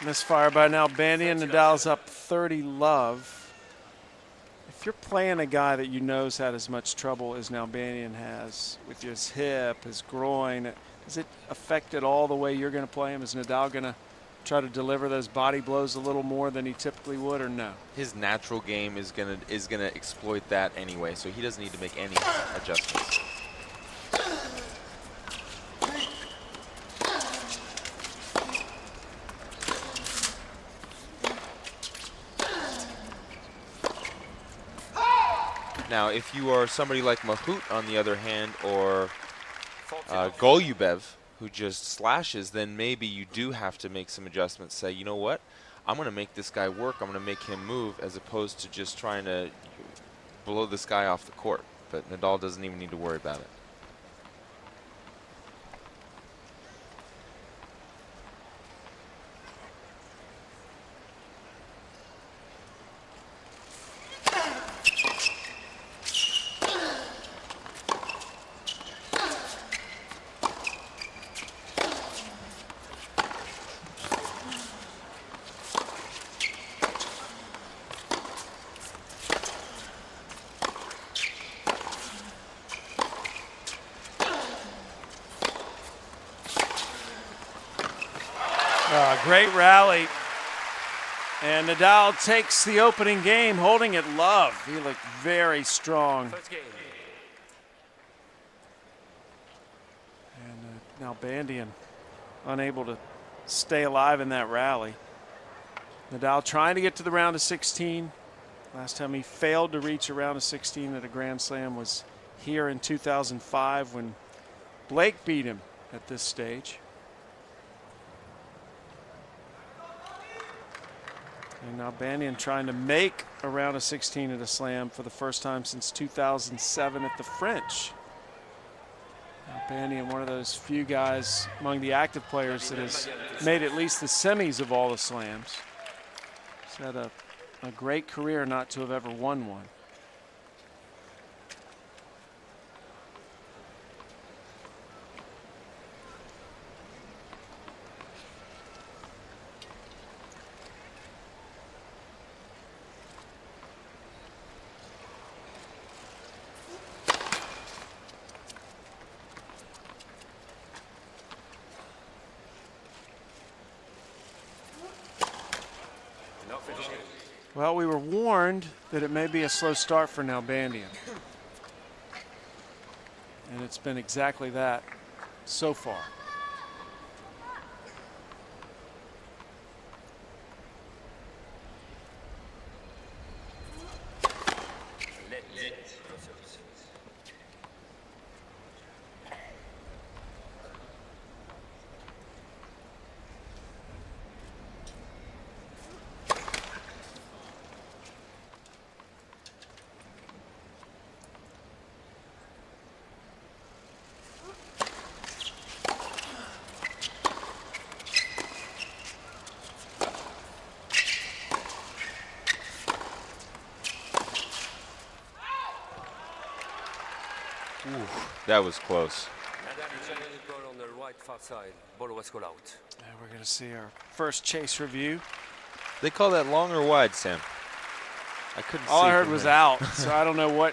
Misfire by Nalbandian. Nadal's up 30-love. If you're playing a guy that you know's had as much trouble as Nalbandian has with his hip, his groin, does it affect at all the way you're going to play him? Is Nadal going to try to deliver those body blows a little more than he typically would, or no? His natural game is gonna exploit that anyway, so he doesn't need to make any adjustments. Now, if you are somebody like Mahut, on the other hand, or Golubev, who just slashes, then maybe you do have to make some adjustments. Say, you know what? I'm going to make this guy work. I'm going to make him move, as opposed to just trying to blow this guy off the court. But Nadal doesn't even need to worry about it. Great rally. And Nadal takes the opening game, holding it love. He looked very strong. And Nalbandian unable to stay alive in that rally. Nadal trying to get to the round of 16. Last time he failed to reach a round of 16 at a Grand Slam was here in 2005 when Blake beat him at this stage. And Nalbandian trying to make a round of 16 at a slam for the first time since 2007 at the French. Nalbandian, one of those few guys among the active players that has made at least the semis of all the slams. He's had a great career not to have ever won one. Well, we were warned that it may be a slow start for Nalbandian. And it's been exactly that so far. That was close. On the right far side, ball was called out. And we're going to see our first chase review. They call that long or wide, Sam? I couldn't All see I heard from was here. out, so I don't know what.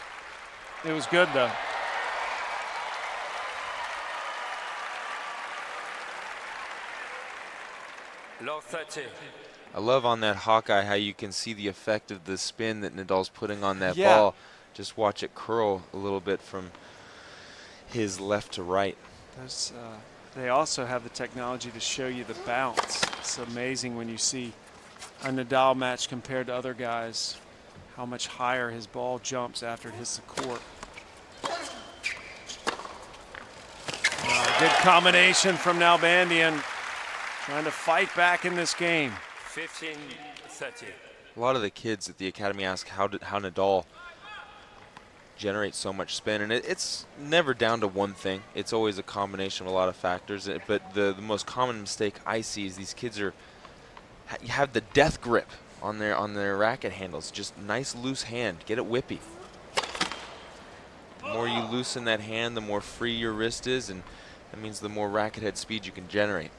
It was good, though. Low 30. I love on that Hawkeye how you can see the effect of the spin that Nadal's putting on that Yeah. ball. Just watch it curl a little bit from his left to right. They also have the technology to show you the bounce. It's amazing when you see a Nadal match compared to other guys, how much higher his ball jumps after it hits the court. Good combination from Nalbandian, trying to fight back in this game. 15-30. A lot of the kids at the academy ask how Nadal generates so much spin, and it's never down to one thing. It's always a combination of a lot of factors. But the most common mistake I see is these kids have the death grip on their racket handles. Just nice loose hand. Get it whippy. The more you loosen that hand, the more free your wrist is, and that means the more racket head speed you can generate.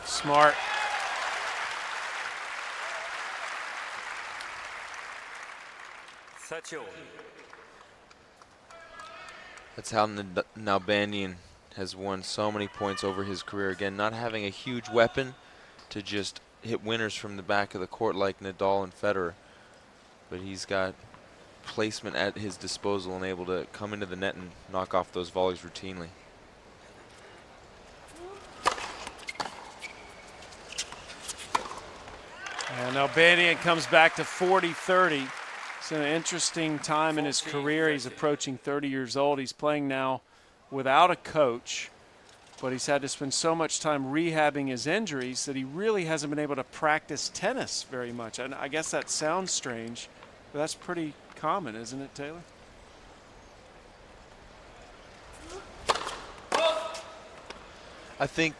Smart. That's how Nalbandian has won so many points over his career. Again, not having a huge weapon to just hit winners from the back of the court like Nadal and Federer, but he's got placement at his disposal and able to come into the net and knock off those volleys routinely. And Nalbandian comes back to 40-30. It's an interesting time in his career. He's approaching 30 years old. He's playing now without a coach, but he's had to spend so much time rehabbing his injuries that he really hasn't been able to practice tennis very much. And I guess that sounds strange, but that's pretty common, isn't it, Taylor? I think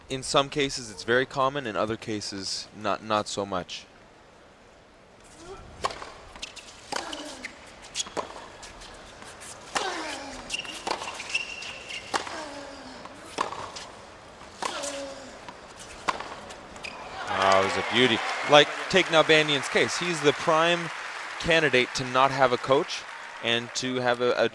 in some cases it's very common, in other cases not so much. Oh, it was a beauty. Like, take Nalbandian's case. He's the prime candidate to not have a coach and to have a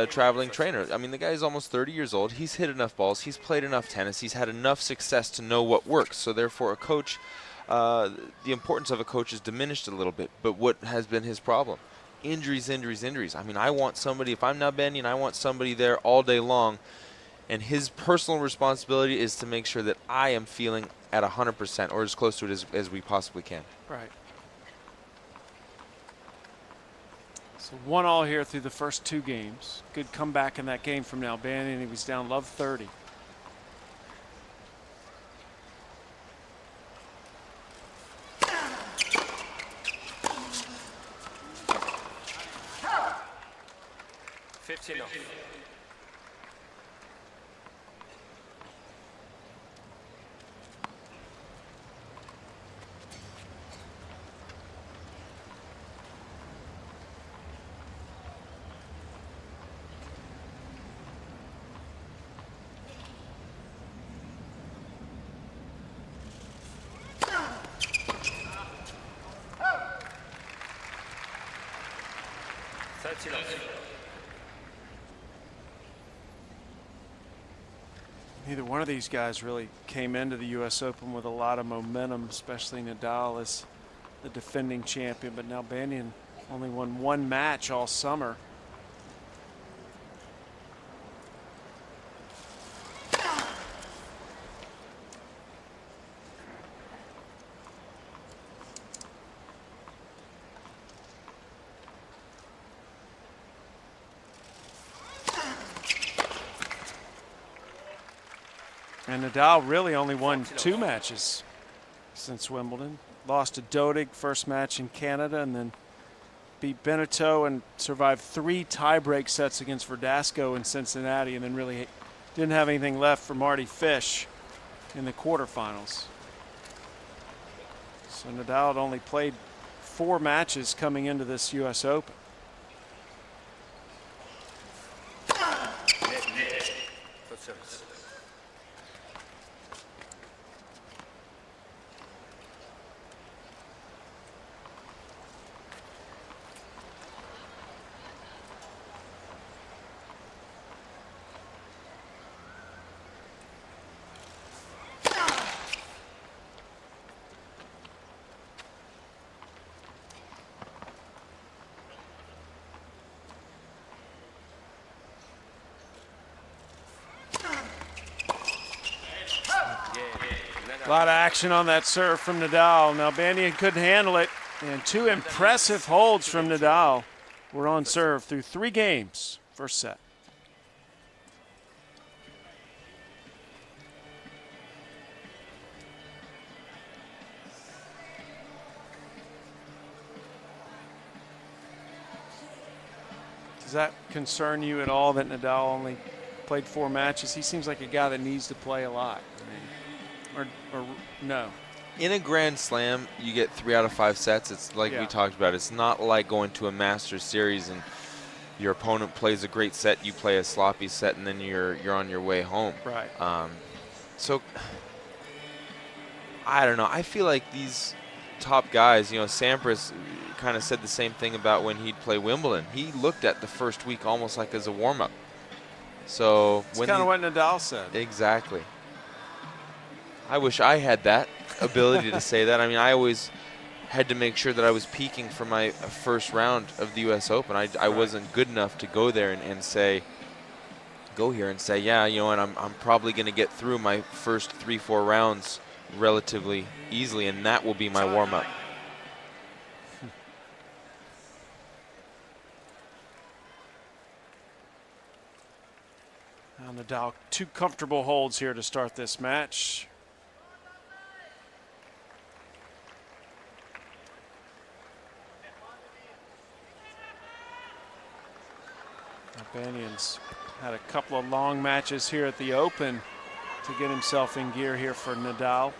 traveling trainer. I mean, the guy's almost 30 years old. He's hit enough balls. He's played enough tennis. He's had enough success to know what works. So therefore, a coach, the importance of a coach is diminished a little bit. But what has been his problem? Injuries, injuries, injuries. I mean, I want somebody, if I'm Nalbandian, I want somebody there all day long. And his personal responsibility is to make sure that I am feeling at 100% or as close to it as we possibly can. Right. So 1-1 here through the first two games. Good comeback in that game from Nalbandian. He was down love 30. Neither one of these guys really came into the U.S. Open with a lot of momentum, especially Nadal as the defending champion, but Nalbandian only won one match all summer. And Nadal really only won 2 matches since Wimbledon. Lost to Dodig first match in Canada and then beat Benito and survived 3 tie-break sets against Verdasco in Cincinnati and then really didn't have anything left for Marty Fish in the quarterfinals. So Nadal had only played 4 matches coming into this U.S. Open. A lot of action on that serve from Nadal. Nalbandian couldn't handle it. And 2 impressive holds from Nadal. We're on serve through 3 games. First set. Does that concern you at all that Nadal only played 4 matches? He seems like a guy that needs to play a lot. I mean, or no? In a Grand Slam, you get 3 out of 5 sets. It's like we talked about. It's not like going to a Masters series and your opponent plays a great set, you play a sloppy set, and then you're on your way home. Right. So I don't know. I feel like these top guys, Sampras kind of said the same thing about when he'd play Wimbledon. He looked at the first week almost like as a warm-up. So it's kind of what Nadal said. Exactly. I wish I had that ability to say that. I mean, I always had to make sure that I was peaking for my first round of the U.S. Open. I wasn't good enough to go there and say, go here and say, yeah, you know what, I'm probably going to get through my first 3-4 rounds relatively easily, and that will be my warm-up. Now Nadal, 2 comfortable holds here to start this match. Nalbandian's had a couple of long matches here at the Open to get himself in gear here for Nadal.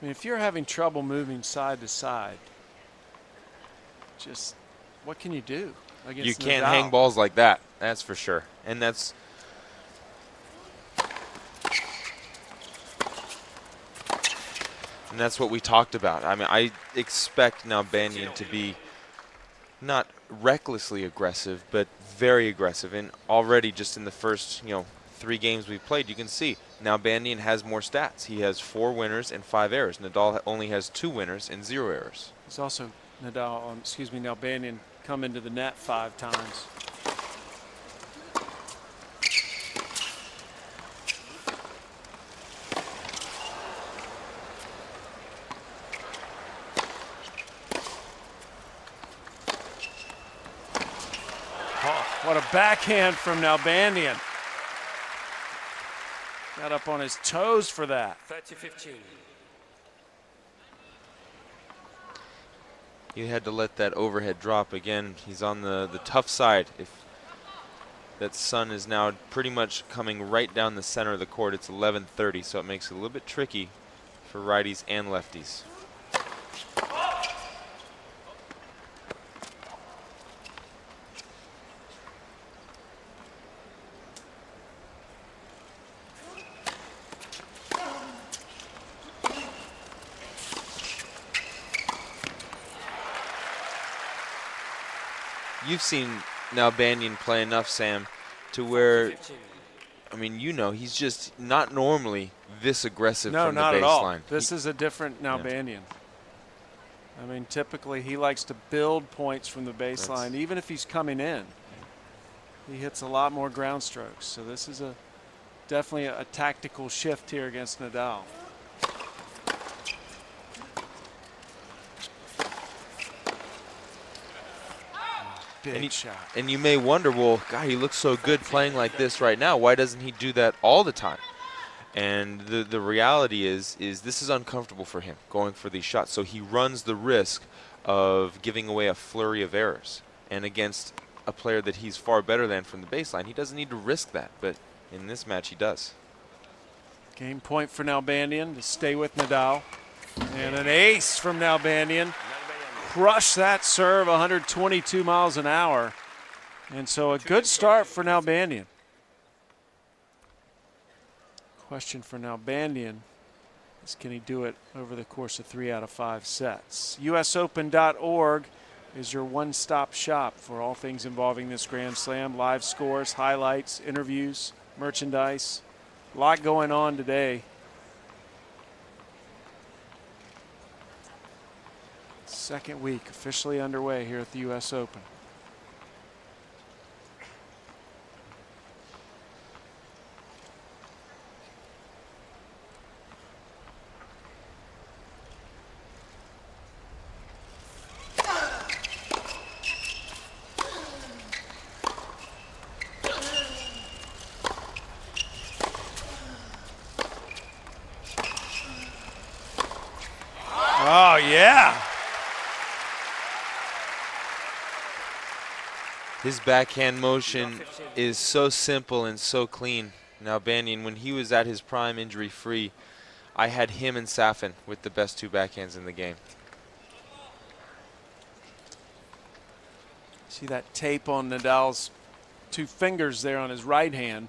I mean, if you're having trouble moving side to side, just what can you do against You can't Nadal? hang balls like that, that's for sure. And that's what we talked about. I mean, I expect Nalbandian to be not recklessly aggressive, but very aggressive. And already just in the first, 3 games we've played, you can see Nalbandian has more stats. He has 4 winners and 5 errors. Nadal only has 2 winners and 0 errors. He's also Nalbandian come into the net 5 times. Oh, what a backhand from Nalbandian. Got up on his toes for that. 30-15. He had to let that overhead drop again. He's on the tough side. If that sun is now pretty much coming right down the center of the court, it's 11:30, so it makes it a little bit tricky for righties and lefties. You've seen Nalbandian play enough, Sam, to where, I mean, he's just not normally this aggressive from the baseline. No, not at all. This is a different Nalbandian. Yeah. I mean, typically he likes to build points from the baseline, even if he's coming in. He hits a lot more ground strokes. So this is definitely a tactical shift here against Nadal. Big shot. And you may wonder, well, God, he looks so good playing like this right now. Why doesn't he do that all the time? And the reality is this is uncomfortable for him, going for these shots. So he runs the risk of giving away a flurry of errors. And against a player that he's far better than from the baseline, he doesn't need to risk that. But in this match, he does. Game point for Nalbandian to stay with Nadal. And an ace from Nalbandian. Crush that serve, 122 miles an hour. And so a good start for Nalbandian. Question for Nalbandian is, can he do it over the course of 3 out of 5 sets? USOpen.org is your one-stop shop for all things involving this Grand Slam. Live scores, highlights, interviews, merchandise. A lot going on today. Second week officially underway here at the U.S. Open. Oh, yeah. His backhand motion is so simple and so clean. Nalbandian, when he was at his prime injury-free, I had him and Safin with the best 2 backhands in the game. See that tape on Nadal's 2 fingers there on his right hand.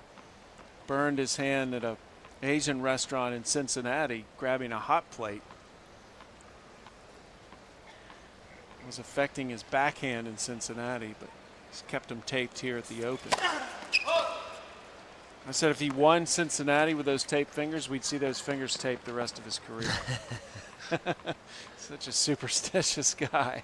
Burned his hand at a Asian restaurant in Cincinnati grabbing a hot plate. It was affecting his backhand in Cincinnati, but he's kept him taped here at the Open. I said if he won Cincinnati with those taped fingers, we'd see those fingers taped the rest of his career. Such a superstitious guy.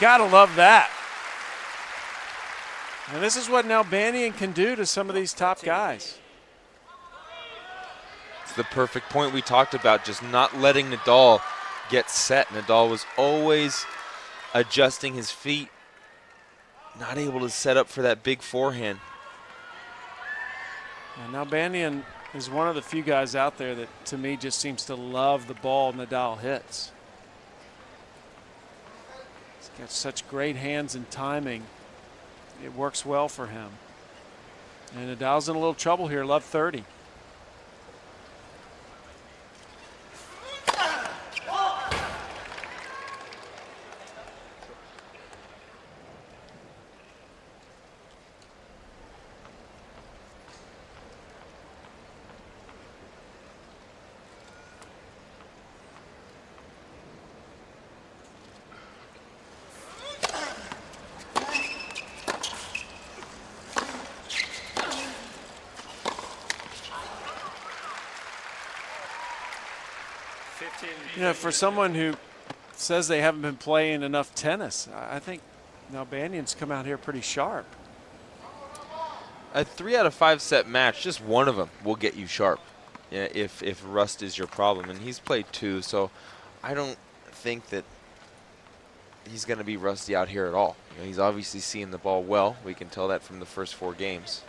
Gotta love that. And this is what Nalbandian can do to some of these top guys. It's the perfect point we talked about, just not letting Nadal get set. Nadal was always adjusting his feet, not able to set up for that big forehand. And Nalbandian is one of the few guys out there that, to me, just seems to love the ball Nadal hits. He's got such great hands and timing. It works well for him. And Nadal's in a little trouble here, love 30. You know, for someone who says they haven't been playing enough tennis, I think Nalbandian's come out here pretty sharp. A 3 out of 5 set match, just one of them will get you sharp, yeah, if rust is your problem. And he's played 2, so I don't think that he's going to be rusty out here at all. You know, he's obviously seeing the ball well. We can tell that from the first 4 games.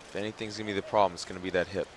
If anything's going to be the problem, it's going to be that hip.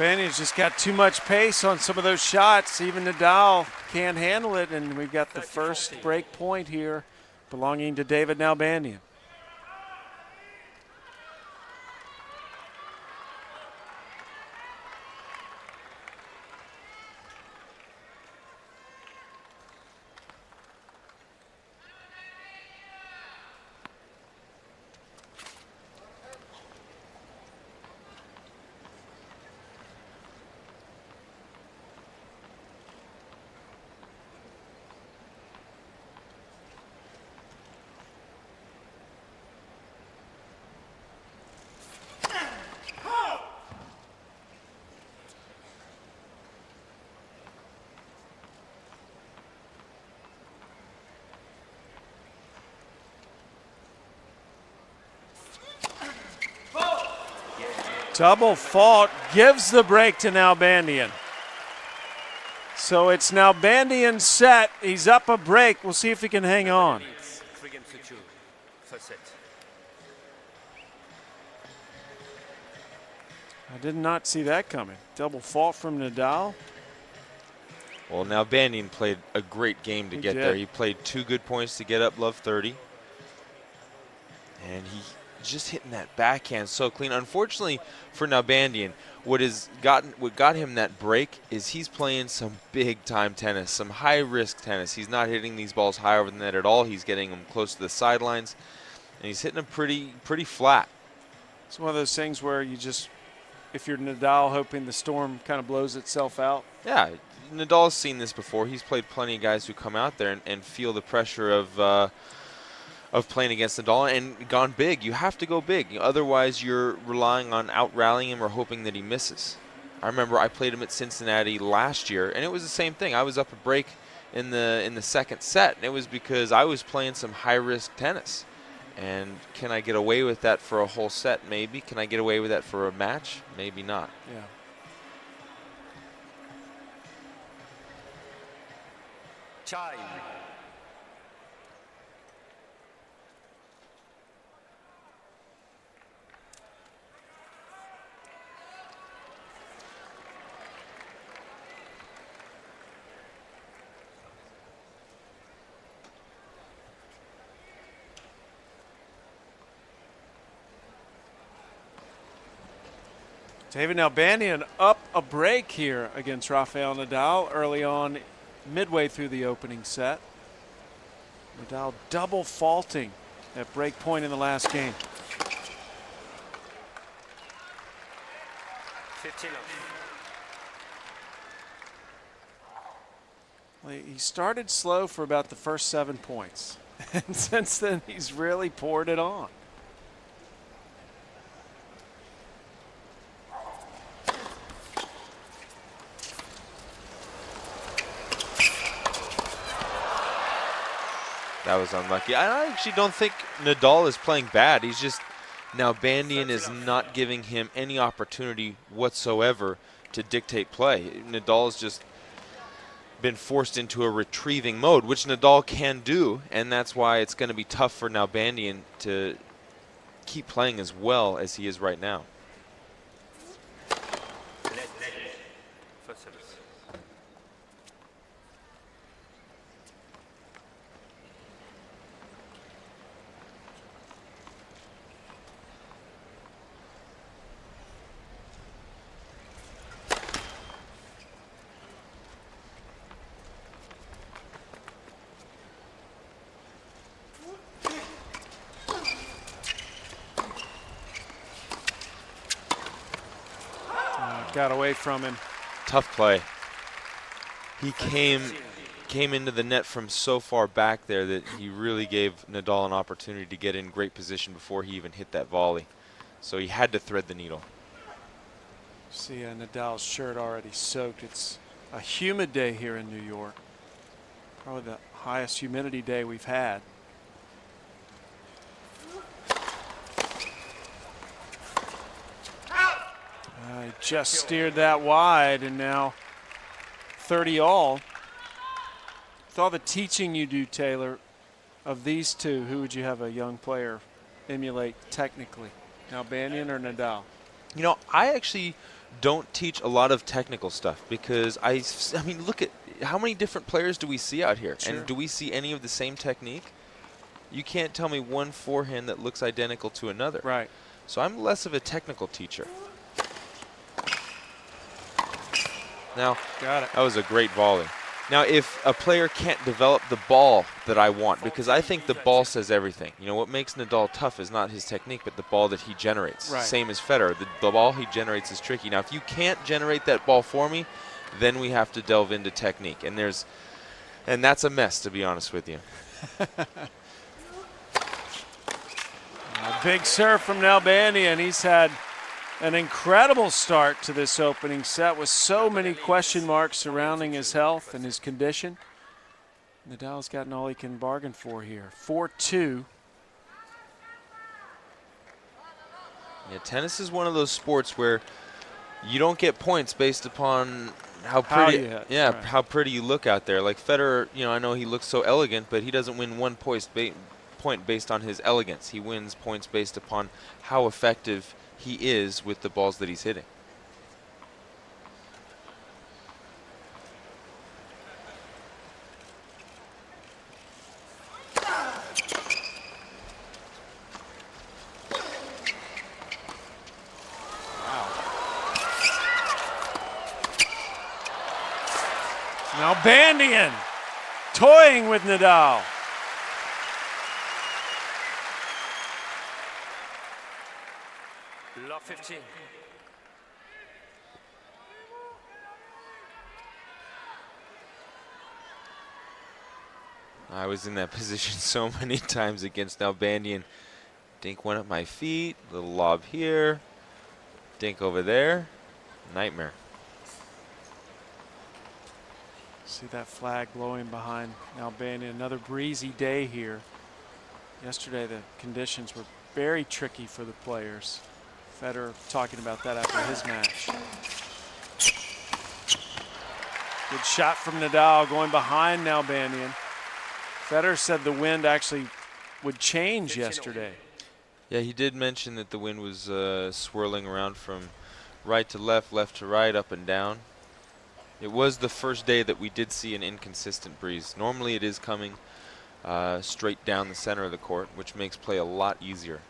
Nalbandian's just got too much pace on some of those shots. Even Nadal can't handle it, and we've got the first break point here belonging to David Nalbandian. Double fault gives the break to Nalbandian. So it's Nalbandian's set. He's up a break. We'll see if he can hang on. 3-2. First set. I did not see that coming. Double fault from Nadal. Well, Nalbandian played a great game to get there. He played 2 good points to get up love 30. And he just hitting that backhand so clean. Unfortunately for Nalbandian, what got him that break is he's playing some big time tennis, some high risk tennis. He's not hitting these balls high over the net at all. He's getting them close to the sidelines, and he's hitting them pretty flat. It's one of those things where you just, if you're Nadal, hoping the storm kind of blows itself out. Yeah, Nadal's seen this before. He's played plenty of guys who come out there and feel the pressure of playing against Nadal and gone big. You have to go big. Otherwise, you're relying on out-rallying him or hoping that he misses. I remember I played him at Cincinnati last year, and it was the same thing. I was up a break in the second set, and it was because I was playing some high-risk tennis. And can I get away with that for a whole set? Maybe. Can I get away with that for a match? Maybe not. Yeah. Chime. David Nalbandian up a break here against Rafael Nadal early on, midway through the opening set. Nadal double faulting at break point in the last game. 15 Well, he started slow for about the first 7 points. And since then, he's really poured it on. That was unlucky. I actually don't think Nadal is playing bad. He's just, Nalbandian is not giving him any opportunity whatsoever to dictate play. Nadal's just been forced into a retrieving mode, which Nadal can do, and that's why it's going to be tough for Nalbandian to keep playing as well as he is right now. First service. Got away from him. Tough play. He came into the net from so far back there that he really gave Nadal an opportunity to get in great position before he even hit that volley. So he had to thread the needle. See Nadal's shirt already soaked. It's a humid day here in New York. Probably the highest humidity day we've had. He just steered that wide, and now 30 all. With all the teaching you do, Taylor, of these two, who would you have a young player emulate technically? Nalbandian or Nadal? You know, I actually don't teach a lot of technical stuff because I mean, look at how many different players do we see out here? Sure. And do we see any of the same technique? You can't tell me one forehand that looks identical to another. Right. So I'm less of a technical teacher. Now, got it. That was a great volley. Now, if a player can't develop the ball that I want, because I think the ball says everything. You know, what makes Nadal tough is not his technique, but the ball that he generates. Right. Same as Federer. The ball he generates is tricky. Now, if you can't generate that ball for me, then we have to delve into technique. And that's a mess, to be honest with you. A big serve from Nalbandian. He's had an incredible start to this opening set with so many question marks surrounding his health and his condition. Nadal's gotten all he can bargain for here. 4-2. Yeah, tennis is one of those sports where you don't get points based upon how pretty, you hit, yeah, right. how pretty you look out there. Like Federer, you know, I know he looks so elegant, but he doesn't win one point based on his elegance. He wins points based upon how effective he is with the balls that he's hitting. Nalbandian toying with Nadal. Love 15. I was in that position so many times against Nalbandian. Dink one at my feet, little lob here, dink over there, nightmare. See that flag blowing behind Nalbandian. Another breezy day here. Yesterday the conditions were very tricky for the players. Federer talking about that after his match. Good shot from Nadal going behind Nalbandian. Federer said the wind actually would change yesterday. Yeah, he did mention that the wind was swirling around from right to left, left to right, up and down. It was the first day that we did see an inconsistent breeze. Normally it is coming straight down the center of the court, which makes play a lot easier.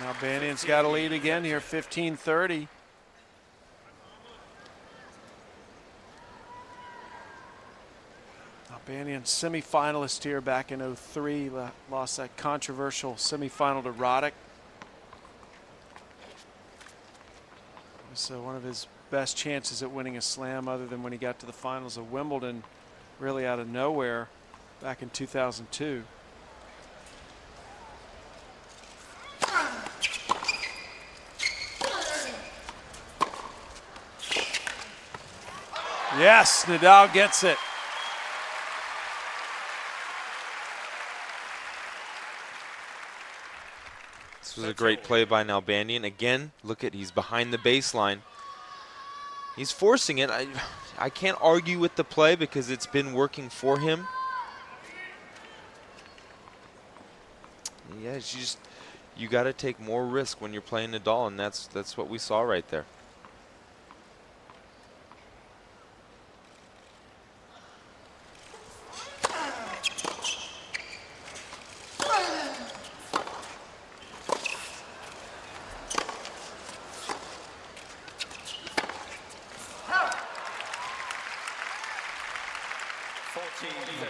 Nalbandian's got a lead again here, 15-30. Nalbandian semifinalist here back in '03, lost that controversial semifinal to Roddick. It was one of his best chances at winning a slam, other than when he got to the finals of Wimbledon, really out of nowhere back in 2002. Yes, Nadal gets it. This was a great play by Nalbandian. Again, look at, he's behind the baseline. He's forcing it. I can't argue with the play because it's been working for him. Yeah, it's just, you got to take more risk when you're playing Nadal, and that's what we saw right there.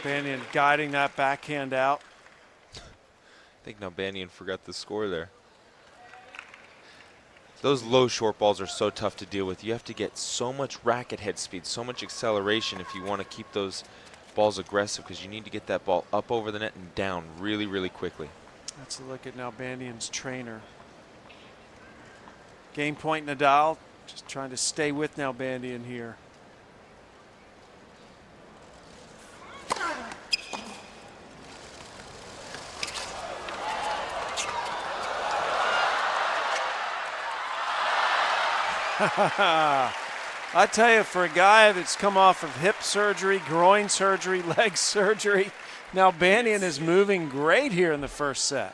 Nalbandian guiding that backhand out. I think Nalbandian forgot the score there. Those low short balls are so tough to deal with. You have to get so much racket head speed, so much acceleration if you want to keep those balls aggressive, because you need to get that ball up over the net and down really, really quickly. That's a look at Nalbandian's trainer. Game point Nadal, just trying to stay with Nalbandian here. I tell you, for a guy that's come off of hip surgery, groin surgery, leg surgery, Nalbandian is moving great here in the first set.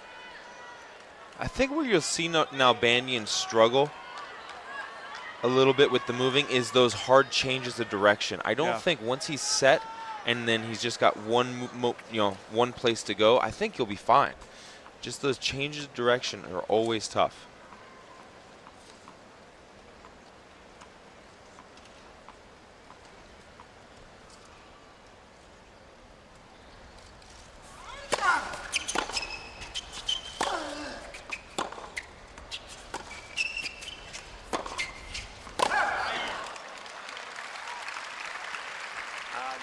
I think where you'll see Nalbandian struggle a little bit with the moving is those hard changes of direction. I don't think once he's set and then he's just got one place to go, I think he'll be fine. Just those changes of direction are always tough.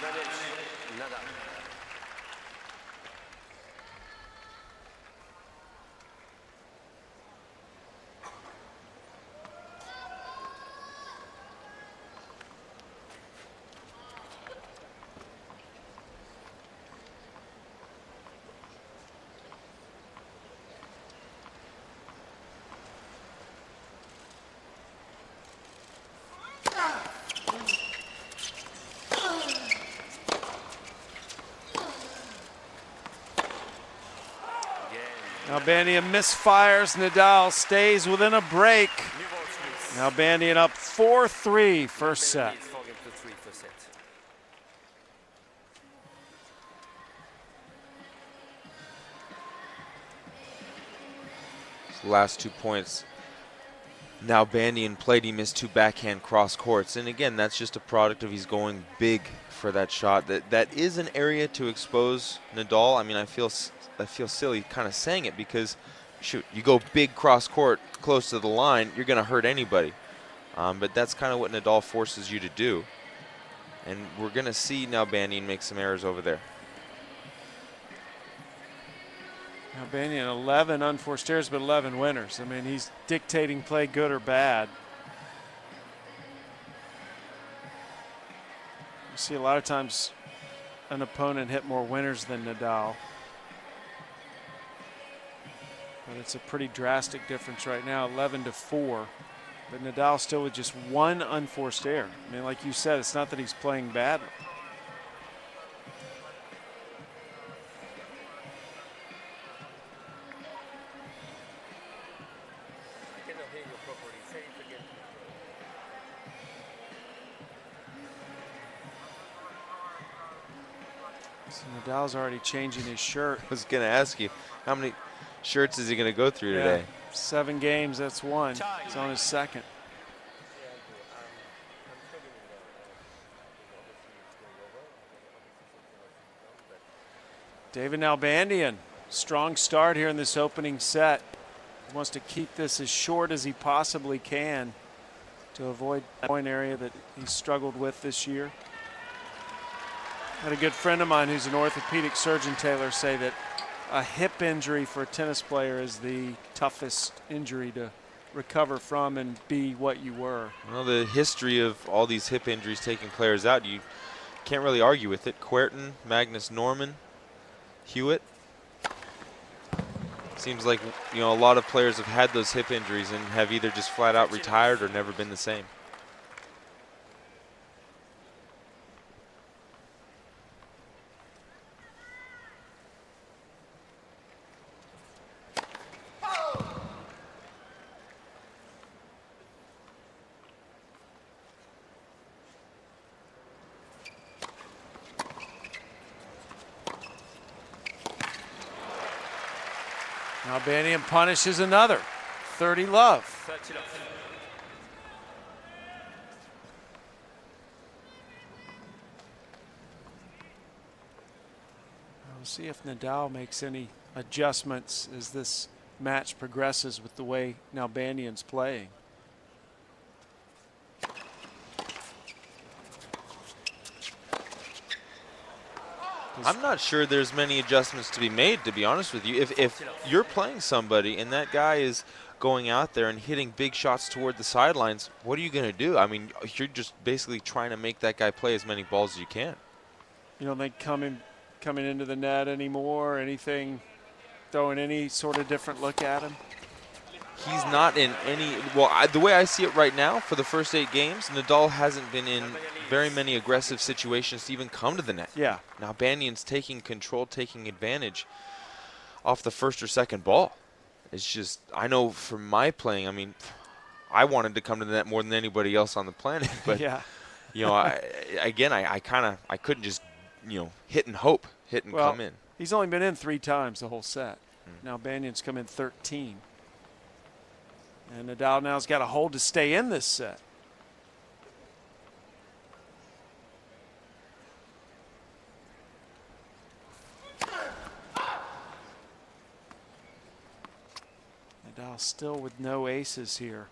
Nadal. Nalbandian misfires. Nadal stays within a break. Nalbandian up 4-3 first set. Last 2 points. Nalbandian played, he missed 2 backhand cross courts, and again, that's just a product of he's going big for that shot. That is an area to expose Nadal. I mean, I feel silly kind of saying it because, shoot, you go big cross court close to the line, you're going to hurt anybody. But that's kind of what Nadal forces you to do, and we're going to see Nalbandian make some errors over there. Nalbandian 11 unforced errors, but 11 winners. I mean, he's dictating play, good or bad. You see a lot of times an opponent hit more winners than Nadal. But it's a pretty drastic difference right now, 11-4. But Nadal still with just 1 unforced error. I mean, like you said, it's not that he's playing badly. So Nadal's already changing his shirt. I was going to ask you, how many shirts is he going to go through today? 7 games, that's 1. He's on his 2nd. David Nalbandian, strong start here in this opening set. He wants to keep this as short as he possibly can to avoid the point area that he's struggled with this year. Had a good friend of mine who's an orthopedic surgeon, Taylor, say that a hip injury for a tennis player is the toughest injury to recover from and be what you were. Well, the history of all these hip injuries taking players out, you can't really argue with it. Querten, Magnus Norman, Hewitt. Seems like, you know, a lot of players have had those hip injuries and have either just flat out retired or never been the same. Nalbandian punishes another. 30 love. We'll see if Nadal makes any adjustments as this match progresses with the way Nalbandian's playing. I'm not sure there's many adjustments to be made, to be honest with you. If you're playing somebody and that guy is going out there and hitting big shots toward the sidelines, what are you going to do? I mean, you're just basically trying to make that guy play as many balls as you can. You don't think coming into the net anymore, anything, throwing any sort of different look at him? He's not in any, well, the way I see it right now, for the first 8 games, Nadal hasn't been in very many aggressive situations to even come to the net. Yeah. Nalbandian's taking control, taking advantage off the first or second ball. It's just, I know from my playing, I mean, I wanted to come to the net more than anybody else on the planet. But, yeah. you know, I couldn't just, you know, hit and hope, hit and come in. He's only been in 3 times the whole set. Nalbandian's come in 13. And Nadal now's got a hold to stay in this set. Nadal still with no aces here.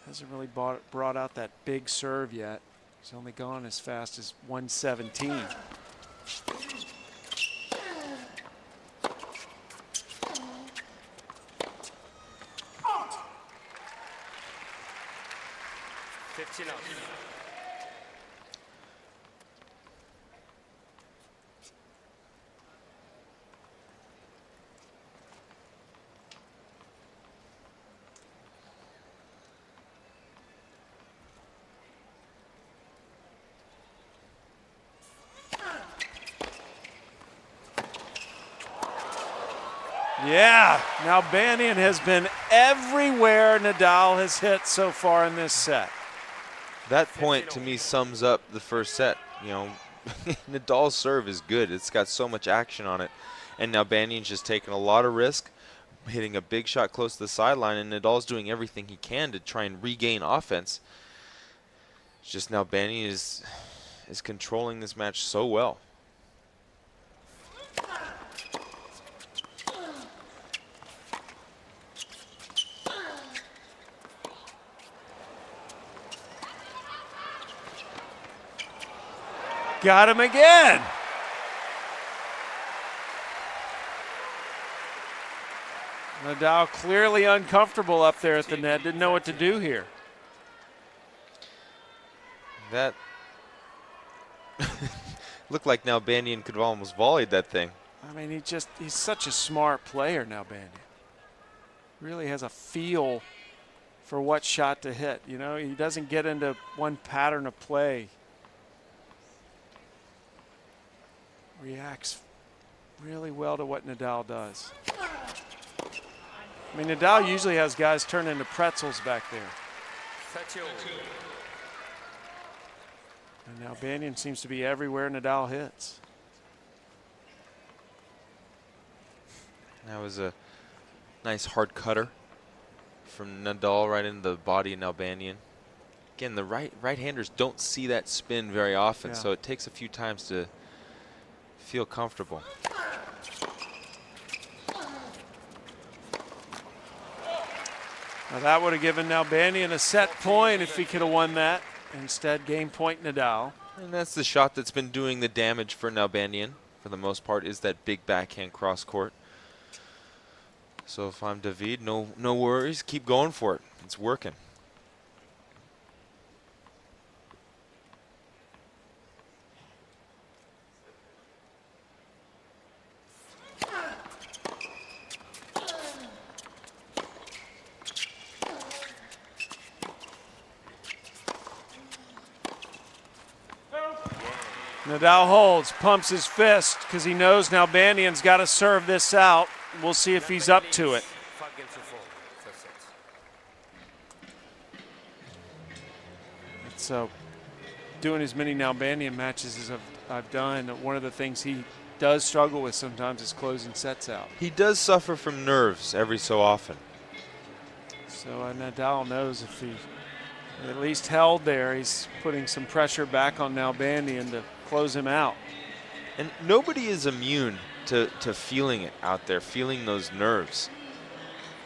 Hasn't really brought out that big serve yet. He's only gone as fast as 117. Yeah, Nalbandian has been everywhere Nadal has hit so far in this set. That point to me sums up the first set. You know, Nadal's serve is good. It's got so much action on it. And Nalbandian's just taking a lot of risk, hitting a big shot close to the sideline, and Nadal's doing everything he can to try and regain offense. It's just Nalbandian is controlling this match so well. Got him again. Nadal clearly uncomfortable up there at the net. Didn't know what to do here. That looked like Nalbandian could have almost volleyed that thing. I mean, he's such a smart player, Nalbandian. Really has a feel for what shot to hit. You know, he doesn't get into one pattern of play. Reacts really well to what Nadal does. I mean, Nadal usually has guys turn into pretzels back there. And Nalbandian seems to be everywhere Nadal hits. That was a nice hard cutter from Nadal right into the body of Nalbandian. Again, the right-handers don't see that spin very often, so it takes a few times to feel comfortable. Now that would have given Nalbandian a set point if he could have won that. Instead, game point Nadal. And that's the shot that's been doing the damage for Nalbandian, for the most part, is that big backhand cross court. So if I'm David, no worries. Keep going for it. It's working. Nadal holds, pumps his fist because he knows Nalbandian's got to serve this out. We'll see if he's up to it. It's doing as many Nalbandian matches as I've done. One of the things he does struggle with sometimes is closing sets out. He does suffer from nerves every so often. So Nadal knows if he at least held there, he's putting some pressure back on Nalbandian to close him out. And nobody is immune to feeling it out there, feeling those nerves.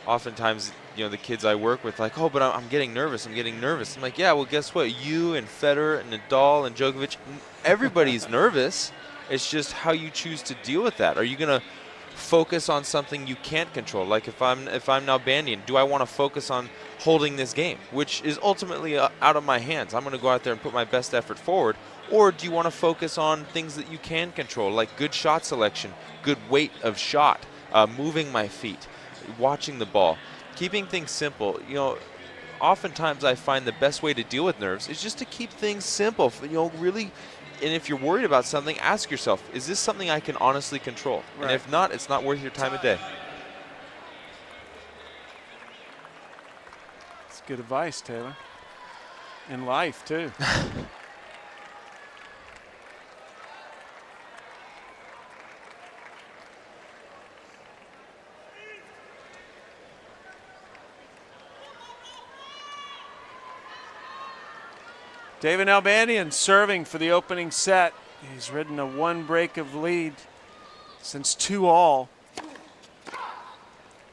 Oftentimes, you know, the kids I work with like, oh, but I'm getting nervous, I'm getting nervous. I'm like, yeah, well, guess what? You and Federer and Nadal and Djokovic, everybody's nervous. It's just how you choose to deal with that. Are you going to focus on something you can't control? Like if I'm Nalbandian, do I want to focus on holding this game, which is ultimately out of my hands? I'm going to go out there and put my best effort forward. Or do you want to focus on things that you can control, like good shot selection, good weight of shot, moving my feet, watching the ball, keeping things simple? You know, oftentimes I find the best way to deal with nerves is just to keep things simple. You know, really, and if you're worried about something, ask yourself, is this something I can honestly control? Right. And if not, it's not worth your time of day. It's good advice, Taylor. In life, too. David Nalbandian serving for the opening set. He's ridden a one break of lead since 2-all.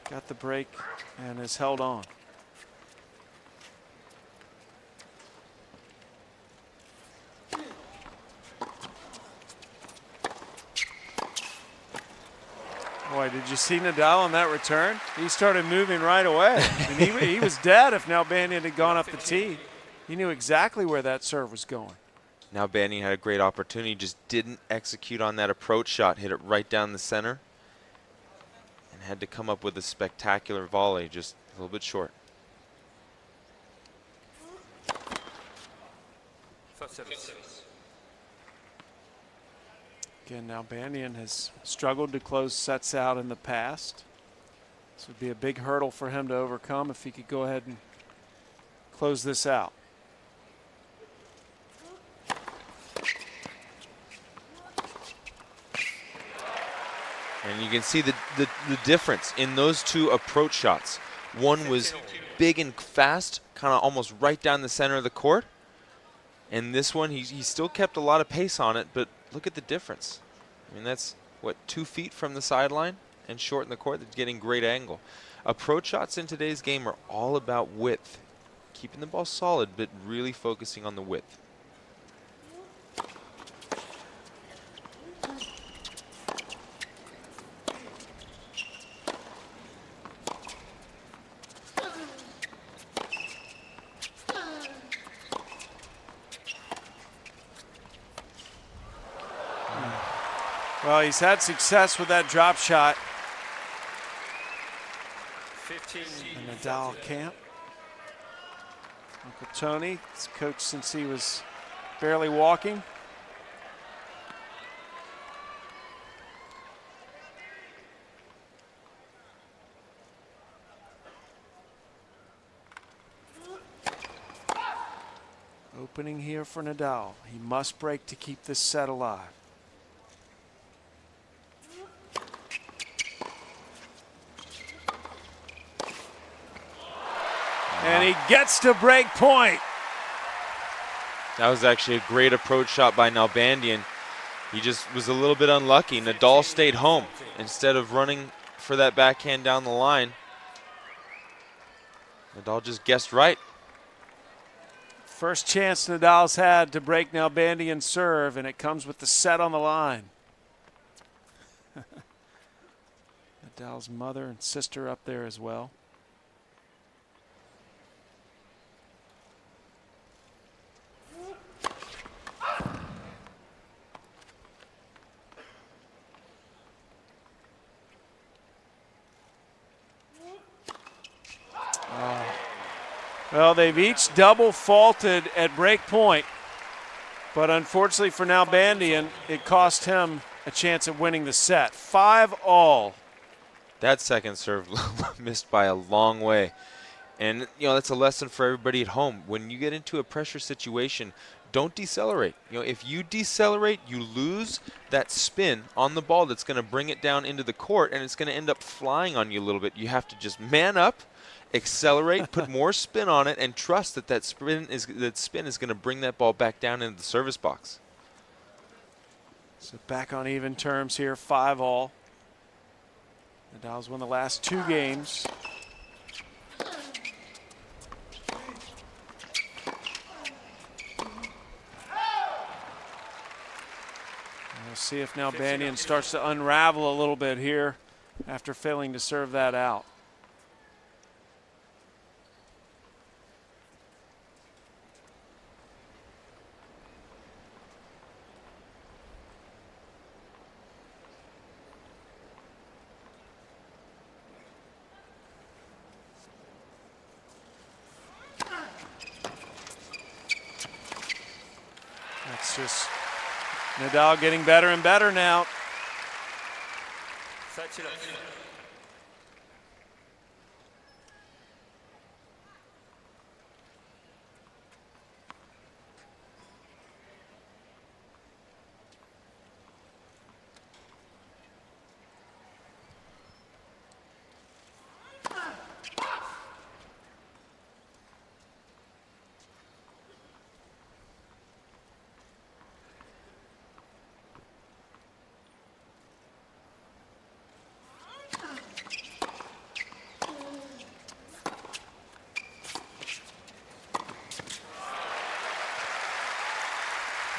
Got the break and has held on. Boy, did you see Nadal on that return? He started moving right away. And he was dead if Nalbandian had gone up the tee. He knew exactly where that serve was going. Nalbandian had a great opportunity, just didn't execute on that approach shot, hit it right down the center, and had to come up with a spectacular volley, just a little bit short. Again, Nalbandian has struggled to close sets out in the past. This would be a big hurdle for him to overcome if he could go ahead and close this out. And you can see the difference in those two approach shots. One was big and fast, kind of almost right down the center of the court. And this one, he still kept a lot of pace on it, but look at the difference. I mean, that's, what, 2 feet from the sideline and short in the court. That's getting great angle. Approach shots in today's game are all about width. Keeping the ball solid, but really focusing on the width. Well, he's had success with that drop shot. 15. And Nadal can't. Uncle Tony, he's coached since he was barely walking. Opening here for Nadal. He must break to keep this set alive. And he gets to break point. That was actually a great approach shot by Nalbandian. He just was a little bit unlucky. Nadal stayed home instead of running for that backhand down the line. Nadal just guessed right. First chance Nadal's had to break Nalbandian's serve, and it comes with the set on the line. Nadal's mother and sister up there as well. Well, they've each double faulted at break point, but unfortunately for Nalbandian, it cost him a chance at winning the set. 5-all. That second serve missed by a long way. And, you know, that's a lesson for everybody at home. When you get into a pressure situation, don't decelerate. You know, if you decelerate, you lose that spin on the ball that's going to bring it down into the court, and it's going to end up flying on you a little bit. You have to just man up, accelerate, put more spin on it, and trust that that spin is going to bring that ball back down into the service box. So back on even terms here, 5-all. Nadal's won the last 2 games. We'll see if Nalbandian starts to unravel a little bit here after failing to serve that out. That's just Nadal getting better and better now.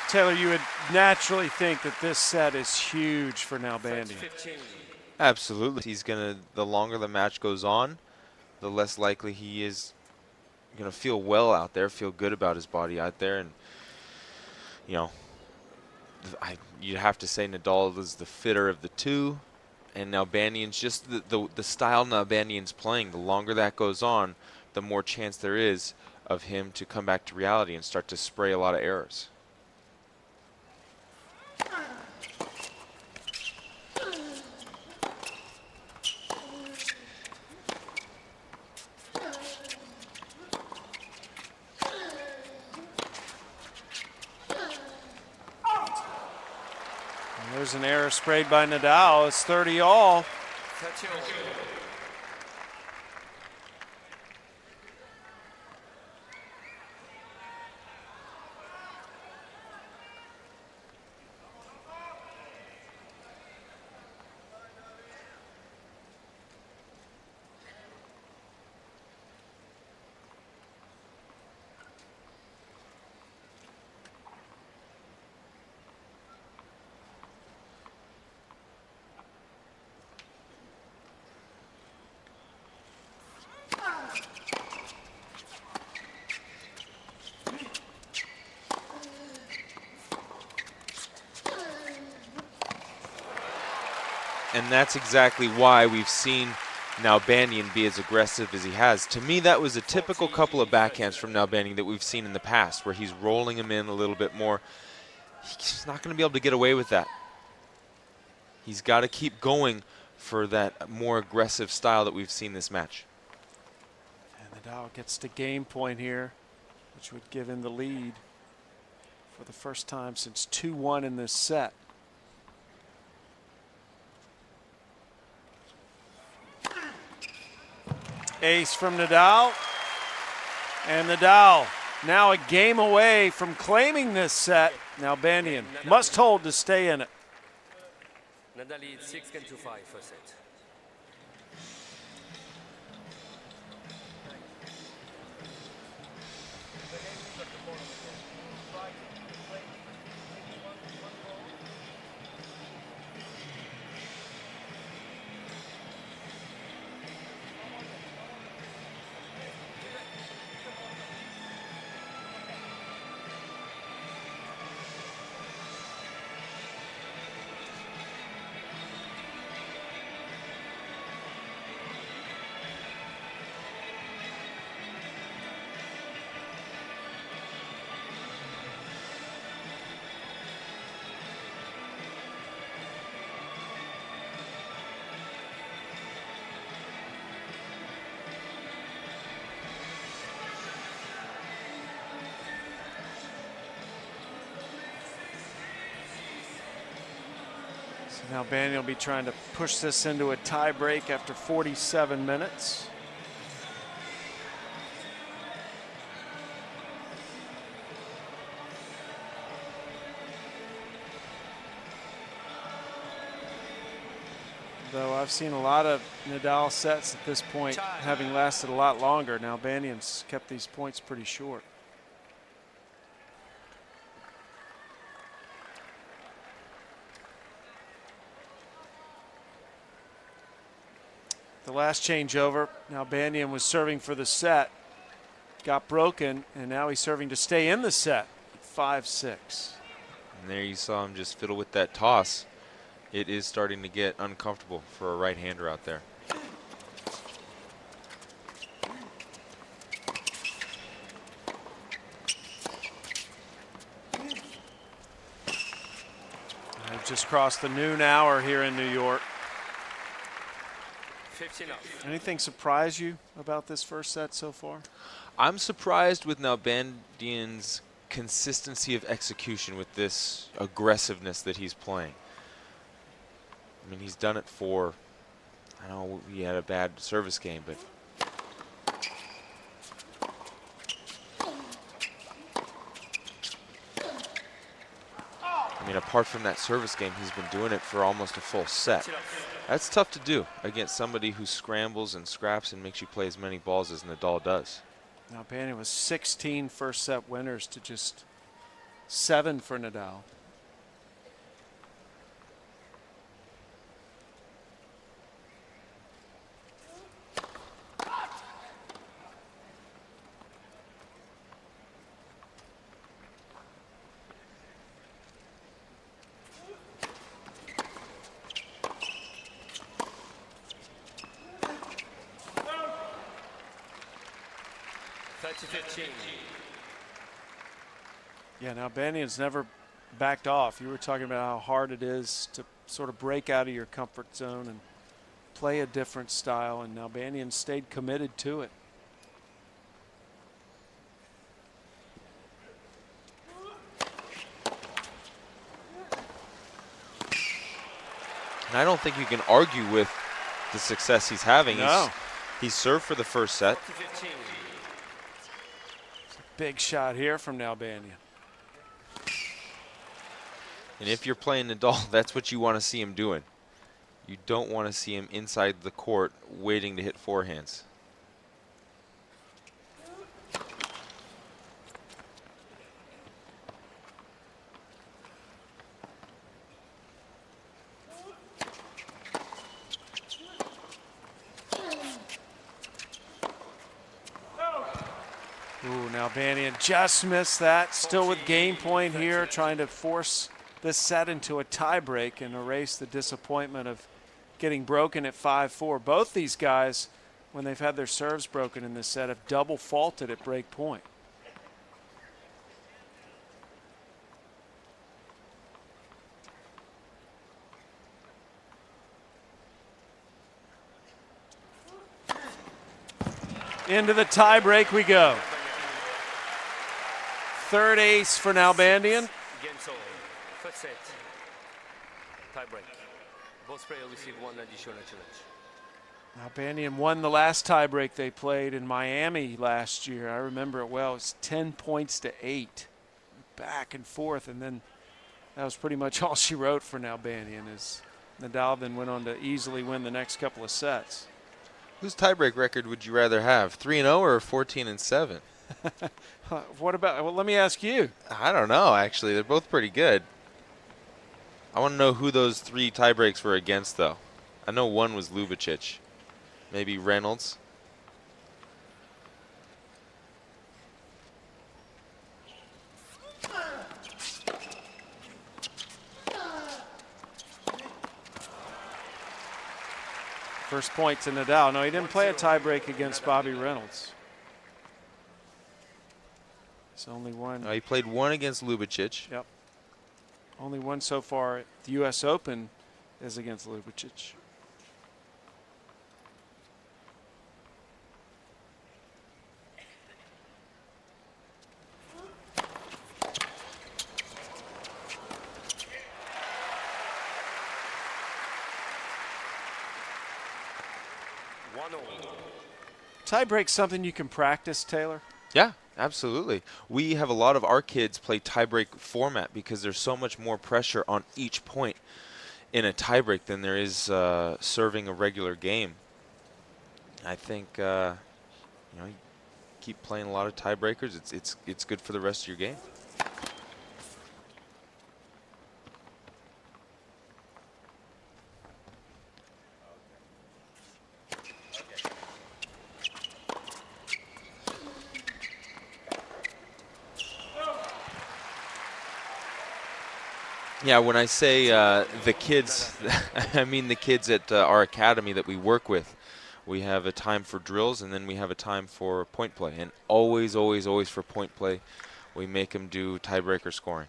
Taylor, you would naturally think that this set is huge for Nalbandian. Absolutely. The longer the match goes on, the less likely he is going to feel well out there, feel good about his body out there. And, you know, you'd have to say Nadal is the fitter of the two. And Nalbandian's just the style Nalbandian's playing. The longer that goes on, the more chance there is of him to come back to reality and start to spray a lot of errors. There's an error sprayed by Nadal. It's 30 all. 30 all. And that's exactly why we've seen Nalbandian be as aggressive as he has. To me, that was a typical couple of backhands from Nalbandian that we've seen in the past, where he's rolling him in a little bit more. He's not going to be able to get away with that. He's got to keep going for that more aggressive style that we've seen this match. And Nadal gets the game point here, which would give him the lead for the first time since 2-1 in this set. Ace from Nadal. And Nadal now a game away from claiming this set. Nalbandian must hold to stay in it. Nadal leads 6-5 first set. Nalbandian will be trying to push this into a tie break after 47 minutes. Though I've seen a lot of Nadal sets at this point having lasted a lot longer. Nalbandian's kept these points pretty short. The last changeover, Nalbandian was serving for the set, got broken, and now he's serving to stay in the set, 5-6. And there you saw him just fiddle with that toss. It is starting to get uncomfortable for a right-hander out there. I've just crossed the noon hour here in New York. 15 up. Anything surprise you about this first set so far? I'm surprised with Nalbandian's consistency of execution with this aggressiveness that he's playing. I mean, he's done it for, I know he had a bad service game, but I mean, apart from that service game, he's been doing it for almost a full set. That's tough to do against somebody who scrambles and scraps and makes you play as many balls as Nadal does. Nalbandian was 16 first set winners to just 7 for Nadal. 20-15. Yeah, now Nalbandian's never backed off. You were talking about how hard it is to sort of break out of your comfort zone and play a different style, and Nalbandian stayed committed to it. And I don't think you can argue with the success he's having. No. He's served for the first set. 40-15. Big shot here from Nalbandian. And if you're playing Nadal, that's what you want to see him doing. You don't want to see him inside the court waiting to hit forehands. Ooh, Nalbandian just missed that. Still with game point here, trying to force this set into a tiebreak and erase the disappointment of getting broken at 5-4. Both these guys, when they've had their serves broken in this set, have double faulted at break point. Into the tiebreak we go. Third ace for Nalbandian. Against all. First set. Tie-break. Both players receive one additional challenge. Nalbandian won the last tiebreak they played in Miami last year. I remember it well. It was 10 points to 8. Back and forth, and then that was pretty much all she wrote for Nalbandian, as Nadal then went on to easily win the next couple of sets. Whose tiebreak record would you rather have, 3-0 or 14-7? What about, well, let me ask you. I don't know, actually. They're both pretty good. I want to know who those 3 tiebreaks were against, though. I know one was Ljubicic. Maybe Reynolds. First point to Nadal. No, he didn't play a tiebreak against Bobby Reynolds. It's only one. He played one against Ljubicic. Yep. Only one so far at the U.S. Open is against Ljubicic. Tiebreak's something you can practice, Taylor? Yeah, absolutely. We have a lot of our kids play tiebreak format because there's so much more pressure on each point in a tiebreak than there is serving a regular game. I think you know, you keep playing a lot of tiebreakers. It's good for the rest of your game. Yeah, when I say the kids, I mean the kids at our academy that we work with. We have a time for drills, and then we have a time for point play. And always, always, always for point play, we make them do tiebreaker scoring.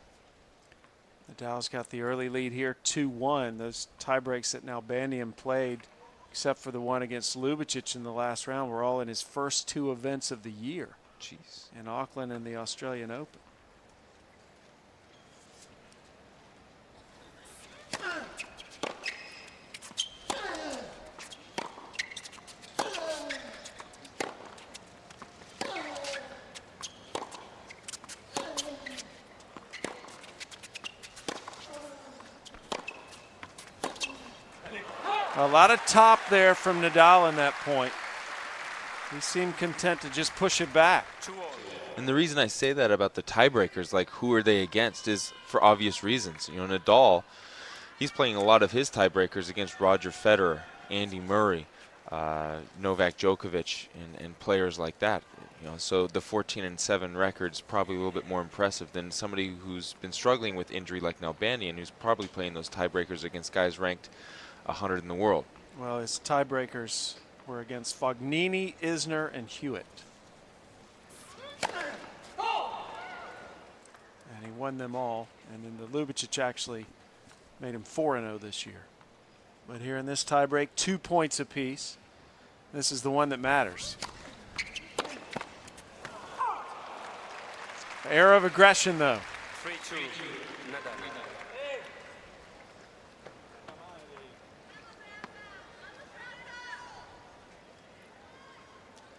Nadal's got the early lead here, 2-1. Those tiebreaks that Nalbandian played, except for the one against Ljubicic in the last round, were all in his first 2 events of the year. Jeez. In Auckland and the Australian Open. A lot of top there from Nadal in that point. He seemed content to just push it back. And the reason I say that about the tiebreakers, like who are they against, is for obvious reasons. You know, Nadal, he's playing a lot of his tiebreakers against Roger Federer, Andy Murray, Novak Djokovic, and players like that. You know, so the 14-7 record's probably a little bit more impressive than somebody who's been struggling with injury like Nalbandian, who's probably playing those tiebreakers against guys ranked 100 in the world. Well, his tiebreakers were against Fognini, Isner, and Hewitt. And he won them all. And then the Ljubicic actually made him 4-0 this year. But here in this tiebreak, 2 points apiece. This is the one that matters. Air of aggression, though. 3-2, Nadal.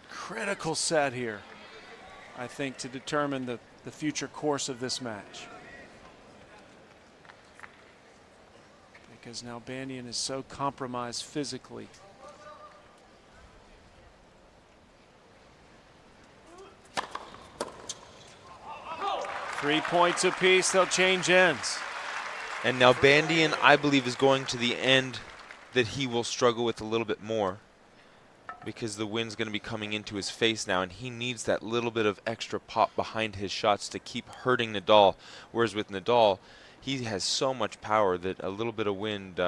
Critical set here, I think, to determine the future course of this match. Because Nalbandian is so compromised physically. Three points apiece, they'll change ends. And Nalbandian, I believe, is going to the end that he will struggle with a little bit more, because the wind's going to be coming into his face now, and he needs that little bit of extra pop behind his shots to keep hurting Nadal. Whereas with Nadal, he has so much power that a little bit of wind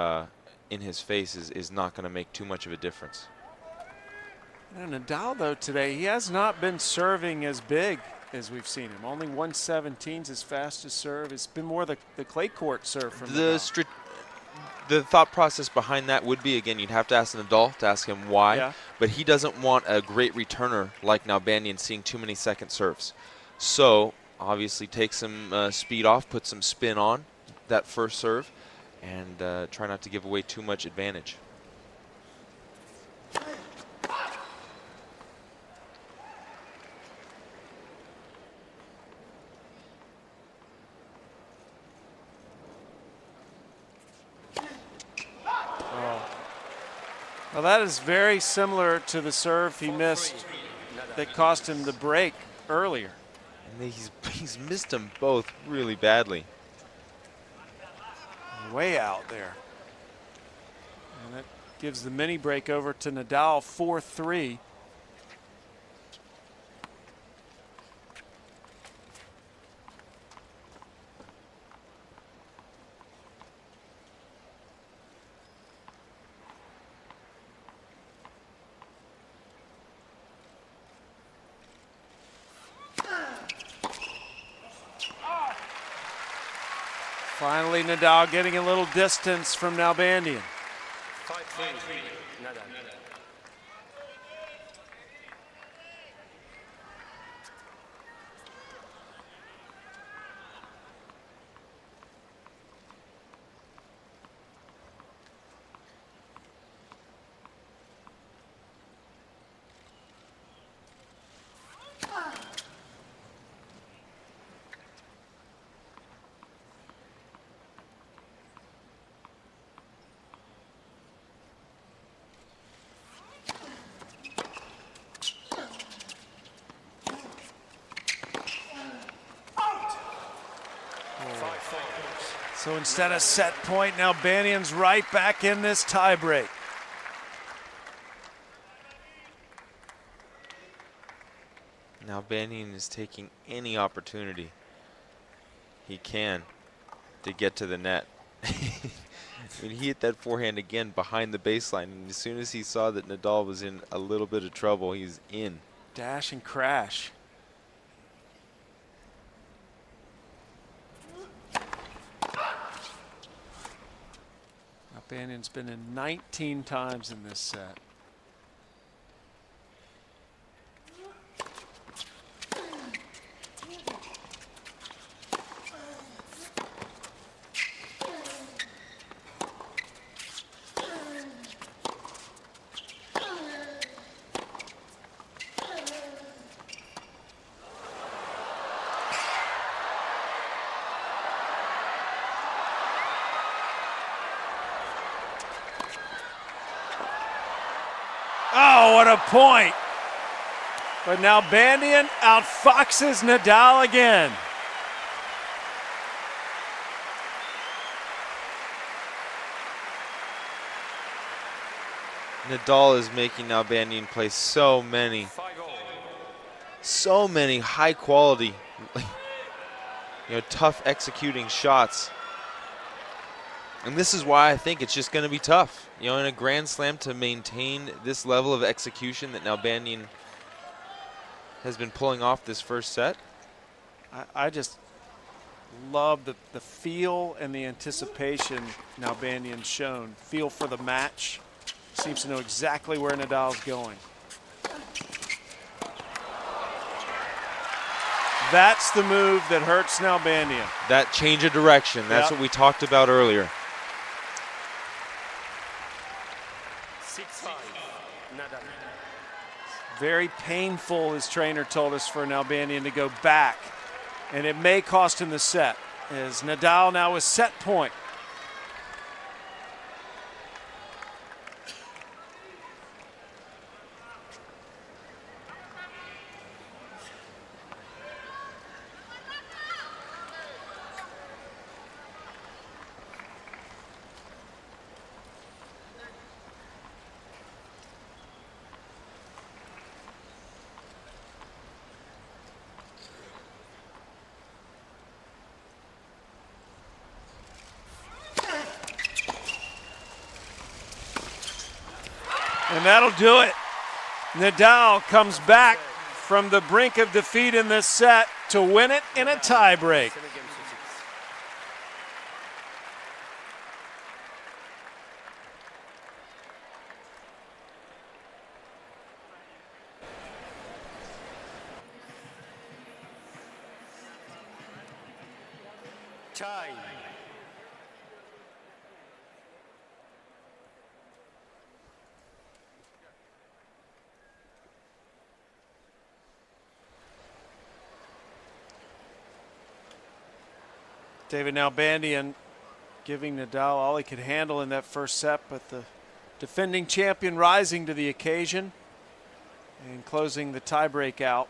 in his face is not going to make too much of a difference. Nadal, though, today, he has not been serving as big as we've seen him. Only 117's his fastest serve. It's been more the clay court serve from Nadal. The thought process behind that would be, again, you'd have to ask Nadal to ask him why, yeah. But he doesn't want a great returner like Nalbandian seeing too many second serves. So obviously take some speed off, put some spin on that first serve, and try not to give away too much advantage. Well, that is very similar to the serve he missed that cost him the break earlier. And he's missed them both really badly. Way out there. And that gives the mini break over to Nadal 4-3. Finally, Nadal getting a little distance from Nalbandian. 5-3, Nadal. So instead of set point, Nalbandian's right back in this tiebreak. Nalbandian is taking any opportunity he can to get to the net. I mean, he hit that forehand again behind the baseline, and as soon as he saw that Nadal was in a little bit of trouble, he's in. Dash and crash. Nalbandian's been in 19 times in this set. Oh, what a point. But Nalbandian outfoxes Nadal again. Nadal is making Nalbandian play so many high quality, tough executing shots. And this is why I think it's just going to be tough, in a Grand Slam, to maintain this level of execution that Nalbandian has been pulling off this first set. I just love the feel and the anticipation Nalbandian's shown. Feel for the match. Seems to know exactly where Nadal's going. That's the move that hurts Nalbandian. That change of direction, that's what we talked about earlier. 6-5, Nadal. Very painful, his trainer told us, for Nalbandian to go back. And it may cost him the set, as Nadal now is set point. And that'll do it. Nadal comes back from the brink of defeat in this set to win it in a tiebreak. Time. David Nalbandian giving Nadal all he could handle in that first set, but the defending champion rising to the occasion and closing the tiebreak out.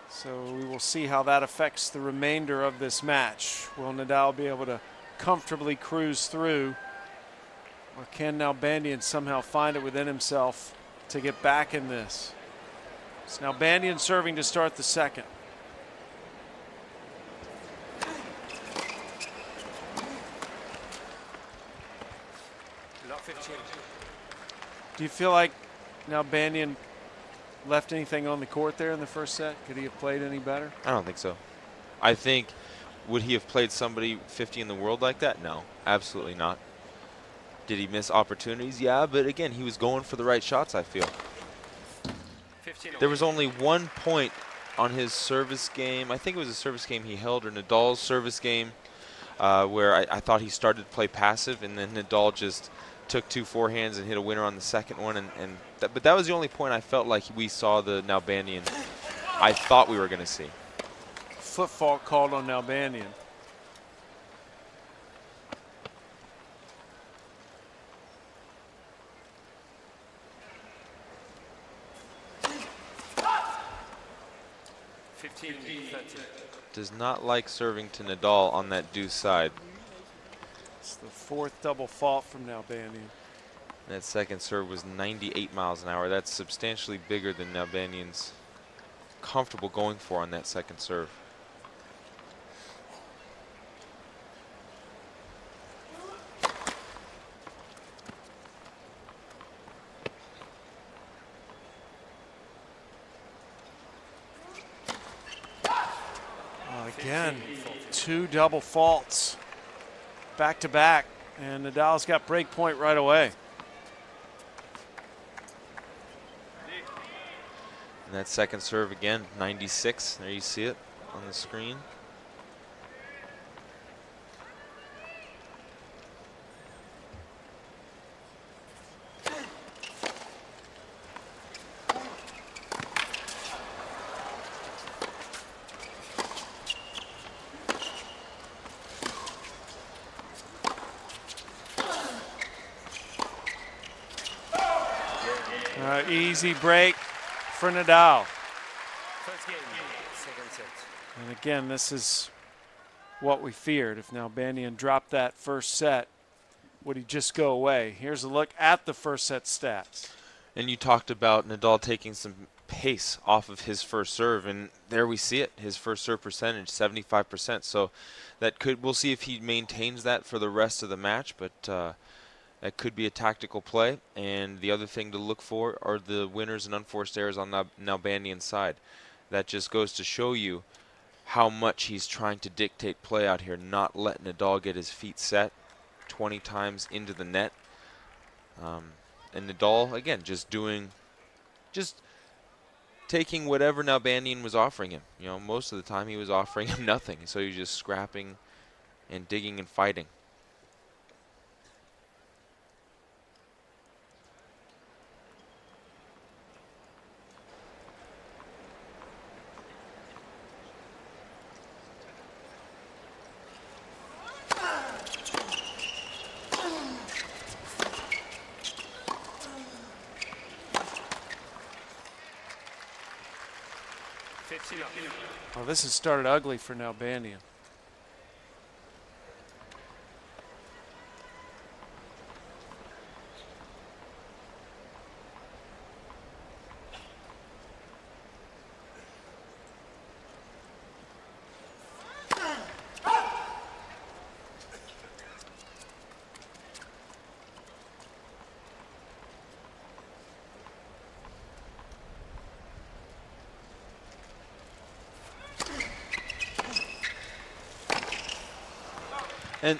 So we will see how that affects the remainder of this match. Will Nadal be able to comfortably cruise through, or can Nalbandian somehow find it within himself to get back in this? It's Nalbandian serving to start the second. Do you feel like Nalbandian left anything on the court there in the first set? Could he have played any better? I don't think so. I think, would he have played somebody 50 in the world like that? No, absolutely not. Did he miss opportunities? Yeah, but again, he was going for the right shots, I feel. There was only 1 point on his service game. I think it was a service game he held, or Nadal's service game, where I thought he started to play passive, and then Nadal just took 2 forehands and hit a winner on the second one. But that was the only point I felt like we saw the Nalbandian I thought we were going to see. Foot fault called on Nalbandian. Does not like serving to Nadal on that deuce side. It's the 4th double fault from Nalbandian. That second serve was 98 miles an hour. That's substantially bigger than Nalbandian's comfortable going for on that second serve. Again, 2 double faults back to back, and Nadal's got break point right away. And that second serve again, 96. There you see it on the screen. Easy break for Nadal. First game, second set. And again, this is what we feared. If Nalbandian dropped that first set, would he just go away? Here's a look at the first set stats. And you talked about Nadal taking some pace off of his first serve, and there we see it. His first serve percentage, 75%. So that we'll see if he maintains that for the rest of the match. But That could be a tactical play, and the other thing to look for are the winners and unforced errors on Nalbandian's side. That just goes to show you how much he's trying to dictate play out here, not let Nadal get his feet set 20 times into the net. And Nadal, again, just taking whatever Nalbandian was offering him. You know, most of the time he was offering him nothing, so he was just scrapping and digging and fighting. Well, this has started ugly for Nalbandian. And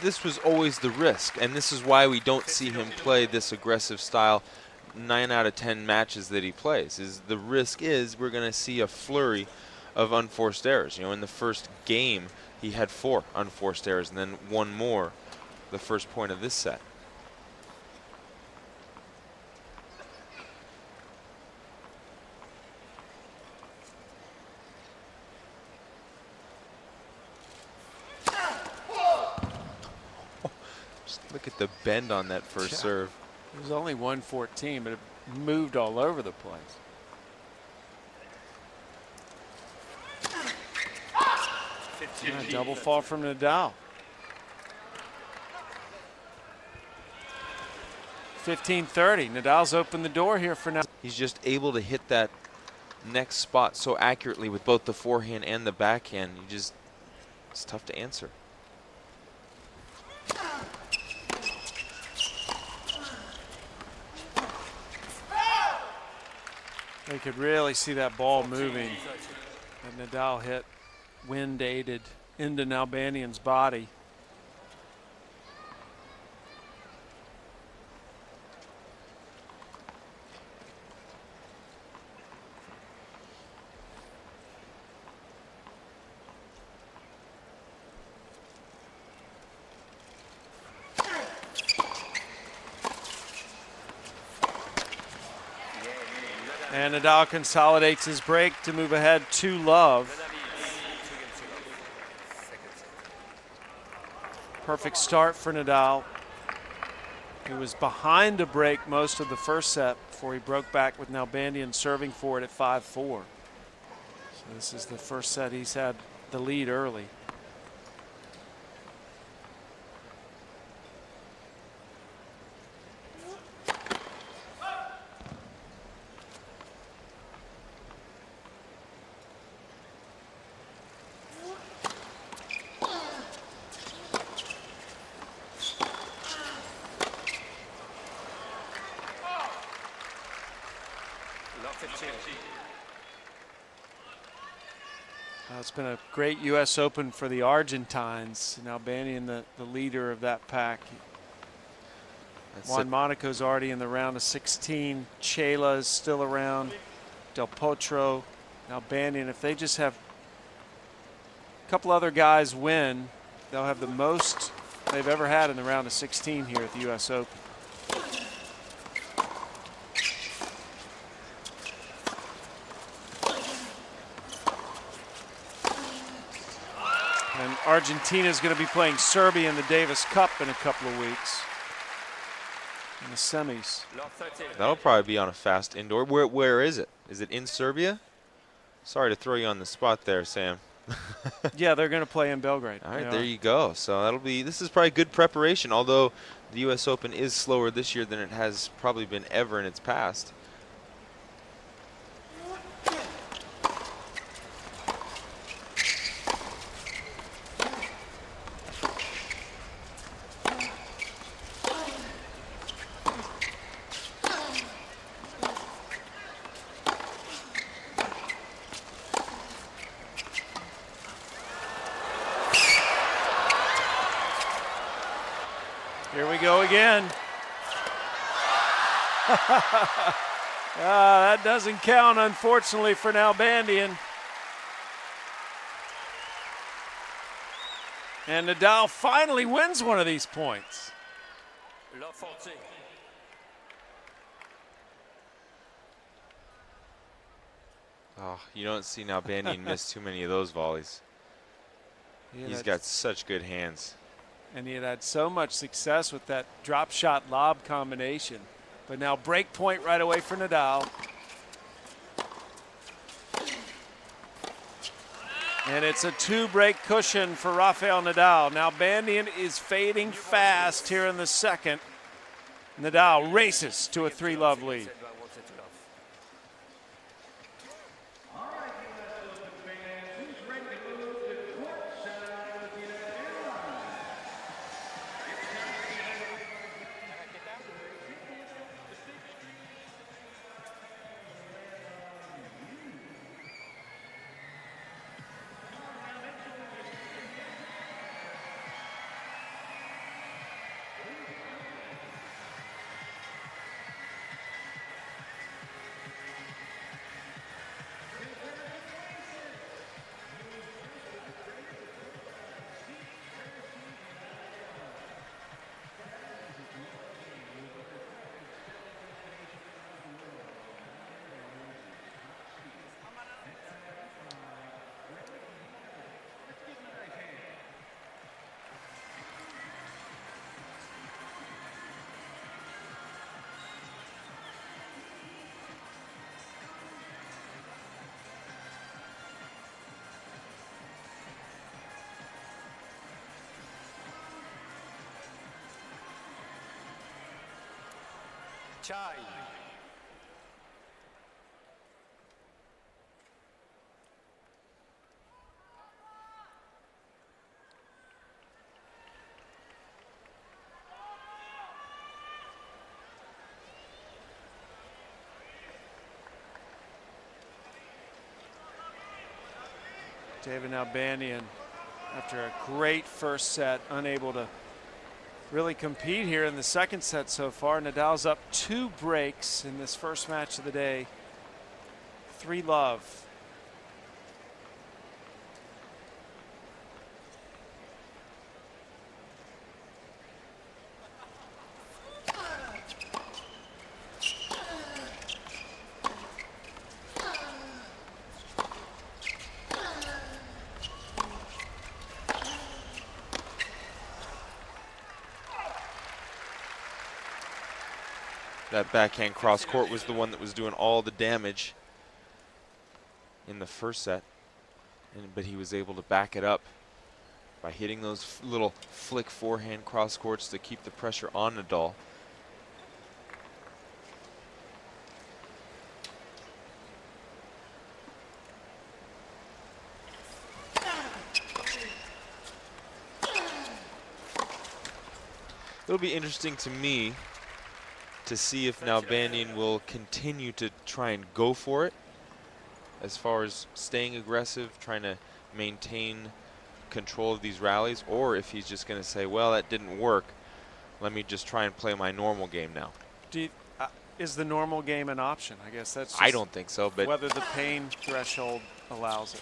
this was always the risk, and this is why we don't see him play this aggressive style 9 out of 10 matches that he plays. Is the risk is we're going to see a flurry of unforced errors. You know, in the first game, he had 4 unforced errors and then 1 more the first point of this set. Look at the bend on that first serve. It was only 114, but it moved all over the place. Yeah, double fault from Nadal. 15-30. Nadal's opened the door here for now. He's just able to hit that next spot so accurately with both the forehand and the backhand. It's tough to answer. You could really see that ball moving. And Nadal hit wind-aided into Nalbandian's body. And Nadal consolidates his break to move ahead 2-love. Perfect start for Nadal. He was behind a break most of the first set before he broke back with Nalbandian serving for it at 5-4. So this is the first set he's had the lead early. It's been a great U.S. Open for the Argentines. Nalbandian, the leader of that pack. Juan Monaco's already in the round of 16. Chela is still around. Del Potro, Nalbandian. If they just have a couple other guys win, they'll have the most they've ever had in the round of 16 here at the U.S. Open. And Argentina is going to be playing Serbia in the Davis Cup in a couple of weeks in the semis. That'll probably be on a fast indoor. Where is it? Is it in Serbia? Sorry to throw you on the spot there, Sam. Yeah, they're going to play in Belgrade. All right, there you go. So this is probably good preparation, although the U.S. Open is slower this year than it has probably been ever in its past. we go again. That doesn't count, unfortunately, for Nalbandian. And Nadal finally wins one of these points. Oh, you don't see Nalbandian miss too many of those volleys. He's got such good hands. And he had so much success with that drop shot lob combination. But now break point right away for Nadal. And it's a 2-break cushion for Rafael Nadal. Nalbandian is fading fast here in the second. Nadal races to a 3-love lead. Chai. David Nalbandian, after a great first set, unable to really compete here in the second set so far. Nadal's up 2 breaks in this first match of the day. 3-love. That backhand cross court was the one that was doing all the damage in the first set, but he was able to back it up by hitting those little flick forehand cross courts to keep the pressure on Nadal. It'll be interesting to me to see if Nalbandian will continue to try and go for it as far as staying aggressive, trying to maintain control of these rallies, or if he's just going to say, well, that didn't work, let me just try and play my normal game now. Is the normal game an option? I guess that's just I don't think so, but whether the pain threshold allows it.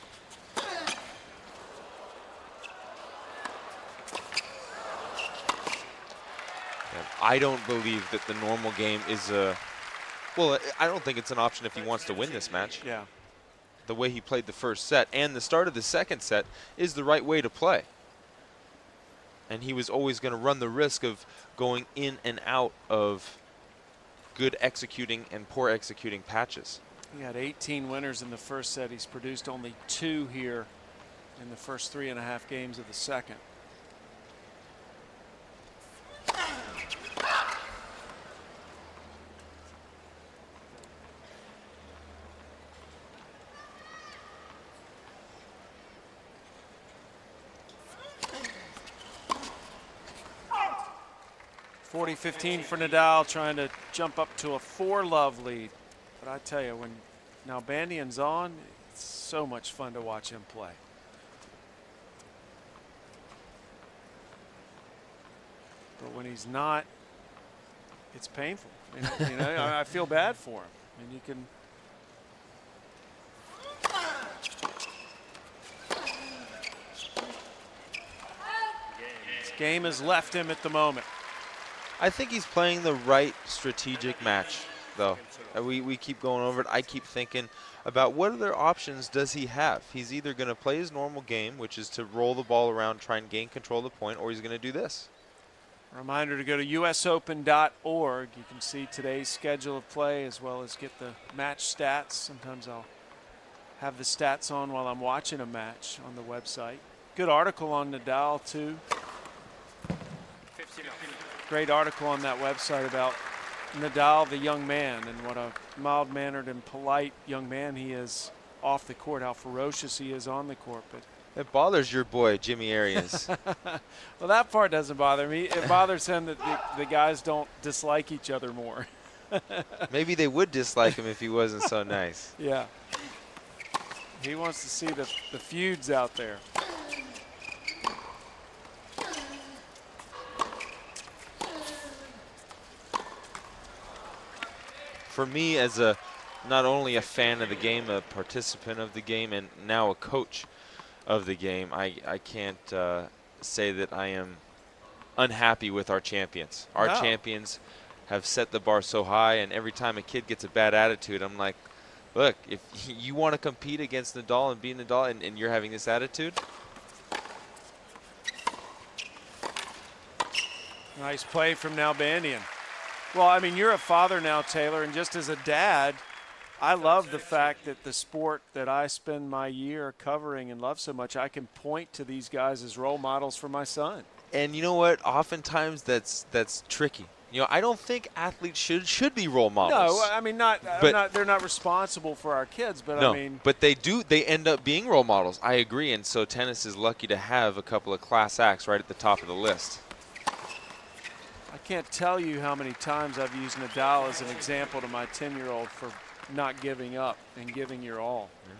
I don't believe that the normal game is a, well, I don't think it's an option if he wants to win this match. Yeah. The way he played the first set and the start of the second set is the right way to play. And he was always going to run the risk of going in and out of good executing and poor executing patches. He had 18 winners in the first set. He's produced only 2 here in the first 3.5 games of the second. (40-15) for Nadal, trying to jump up to a 4-love lead. But I tell you, when Nalbandian's on, it's so much fun to watch him play. But when when he's not, it's painful. You know, I feel bad for him. I mean, you can. This game has left him at the moment. I think he's playing the right strategic match, though. We keep going over it. I keep thinking about what other options does he have. He's either going to play his normal game, which is to roll the ball around, try and gain control of the point, or he's going to do this. Reminder to go to usopen.org. You can see today's schedule of play as well as get the match stats. Sometimes I'll have the stats on while I'm watching a match on the website. Good article on Nadal, too. Great article on that website about Nadal, the young man, and what a mild-mannered and polite young man he is off the court, how ferocious he is on the court. But it bothers your boy, Jimmy Arias. Well, that part doesn't bother me. It bothers him that the guys don't dislike each other more. Maybe they would dislike him if he wasn't so nice. Yeah. He wants to see the feuds out there. For me, as not only a fan of the game, a participant of the game, and now a coach of the game, I can't say that I am unhappy with our champions. Our champions have set the bar so high, and every time a kid gets a bad attitude, I'm like, look, if you want to compete against Nadal and beat Nadal and you're having this attitude. Nice play from Nalbandian. Well, I mean, you're a father now, Taylor, and just as a dad, I love the fact that the sport that I spend my year covering and love so much, I can point to these guys as role models for my son. And you know what? Oftentimes that's tricky. You know, I don't think athletes should be role models. No, I mean they're not responsible for our kids, but no, I mean. But they end up being role models. I agree, and so tennis is lucky to have a couple of class acts right at the top of the list. I can't tell you how many times I've used Nadal as an example to my 10-year-old for not giving up and giving your all. Yeah.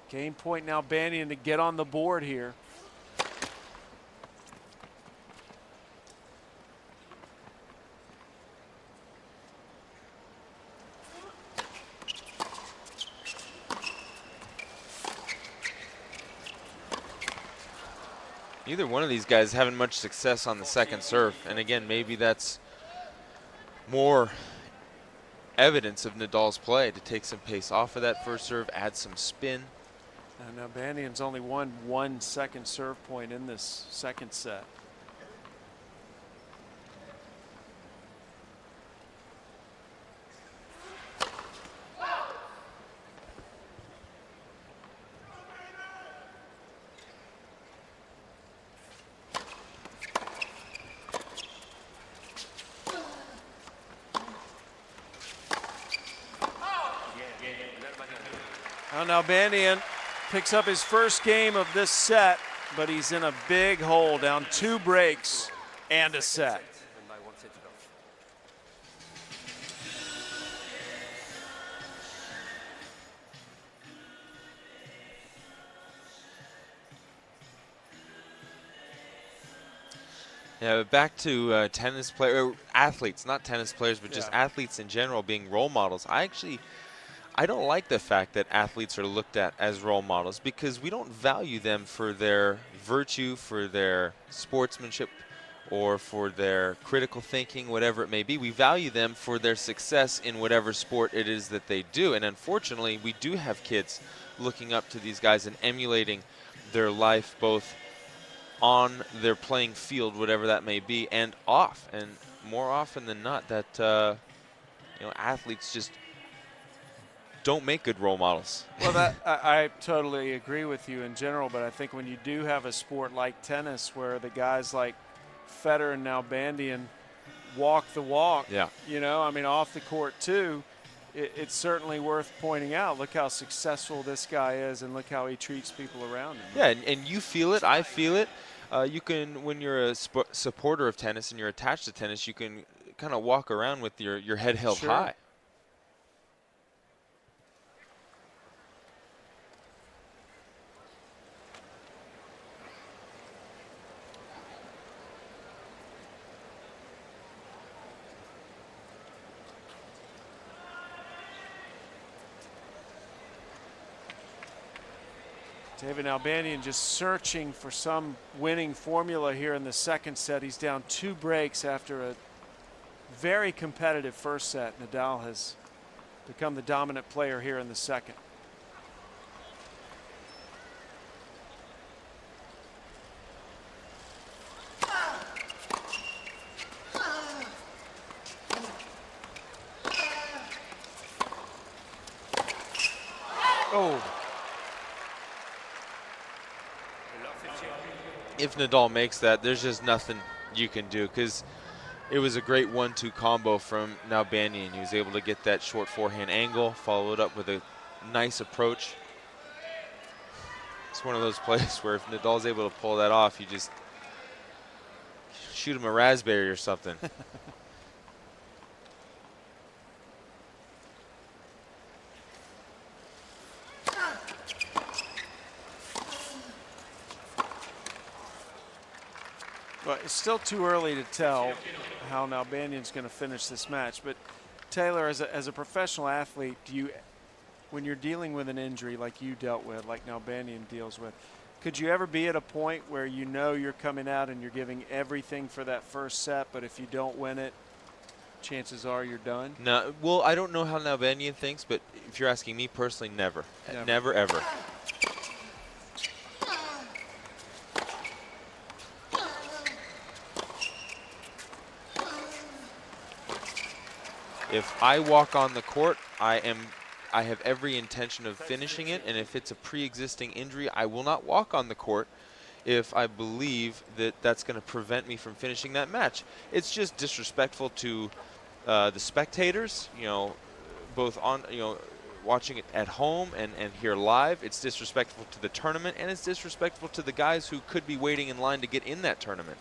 Game point now, Nalbandian to get on the board here. Neither one of these guys having much success on the second serve. And again, maybe that's more evidence of Nadal's play to take some pace off of that first serve, add some spin. And Nalbandian's only won 1 second serve point in this second set. Now Nalbandian picks up his first game of this set, but he's in a big hole, down 2 breaks and a set. Yeah, but back to tennis player athletes, not tennis players, but just athletes in general being role models. I don't like the fact that athletes are looked at as role models because we don't value them for their virtue, for their sportsmanship, or for their critical thinking, whatever it may be. We value them for their success in whatever sport it is that they do. And unfortunately, we do have kids looking up to these guys and emulating their life both on their playing field, whatever that may be, and off. And more often than not, that athletes just don't make good role models. Well, I totally agree with you in general, but I think when you do have a sport like tennis where the guys like Federer and Nalbandian walk the walk, I mean, off the court too, it's certainly worth pointing out. Look how successful this guy is, and look how he treats people around him. Yeah, and you feel it, I feel it. You can, when you're a supporter of tennis and you're attached to tennis, you can kind of walk around with your head held high. David Nalbandian just searching for some winning formula here in the second set. He's down 2 breaks after a very competitive first set. Nadal has become the dominant player here in the second. Oh. If Nadal makes that, there's just nothing you can do, because it was a great 1-2 combo from Nalbandian. He was able to get that short forehand angle, follow it up with a nice approach. It's one of those plays where if Nadal's able to pull that off, you just shoot him a raspberry or something. Well, it's still too early to tell how Nalbandian's going to finish this match. But Taylor, as a professional athlete, when you're dealing with an injury like you dealt with, like Nalbandian deals with, could you ever be at a point where you know you're coming out and you're giving everything for that first set, but if you don't win it, chances are you're done? No, well, I don't know how Nalbandian thinks, but if you're asking me personally, never. Never, ever. If I walk on the court, I have every intention of finishing it, and if it's a pre-existing injury, I will not walk on the court if I believe that that's going to prevent me from finishing that match. It's just disrespectful to the spectators, both on, watching it at home and here live. It's disrespectful to the tournament, and it's disrespectful to the guys who could be waiting in line to get in that tournament.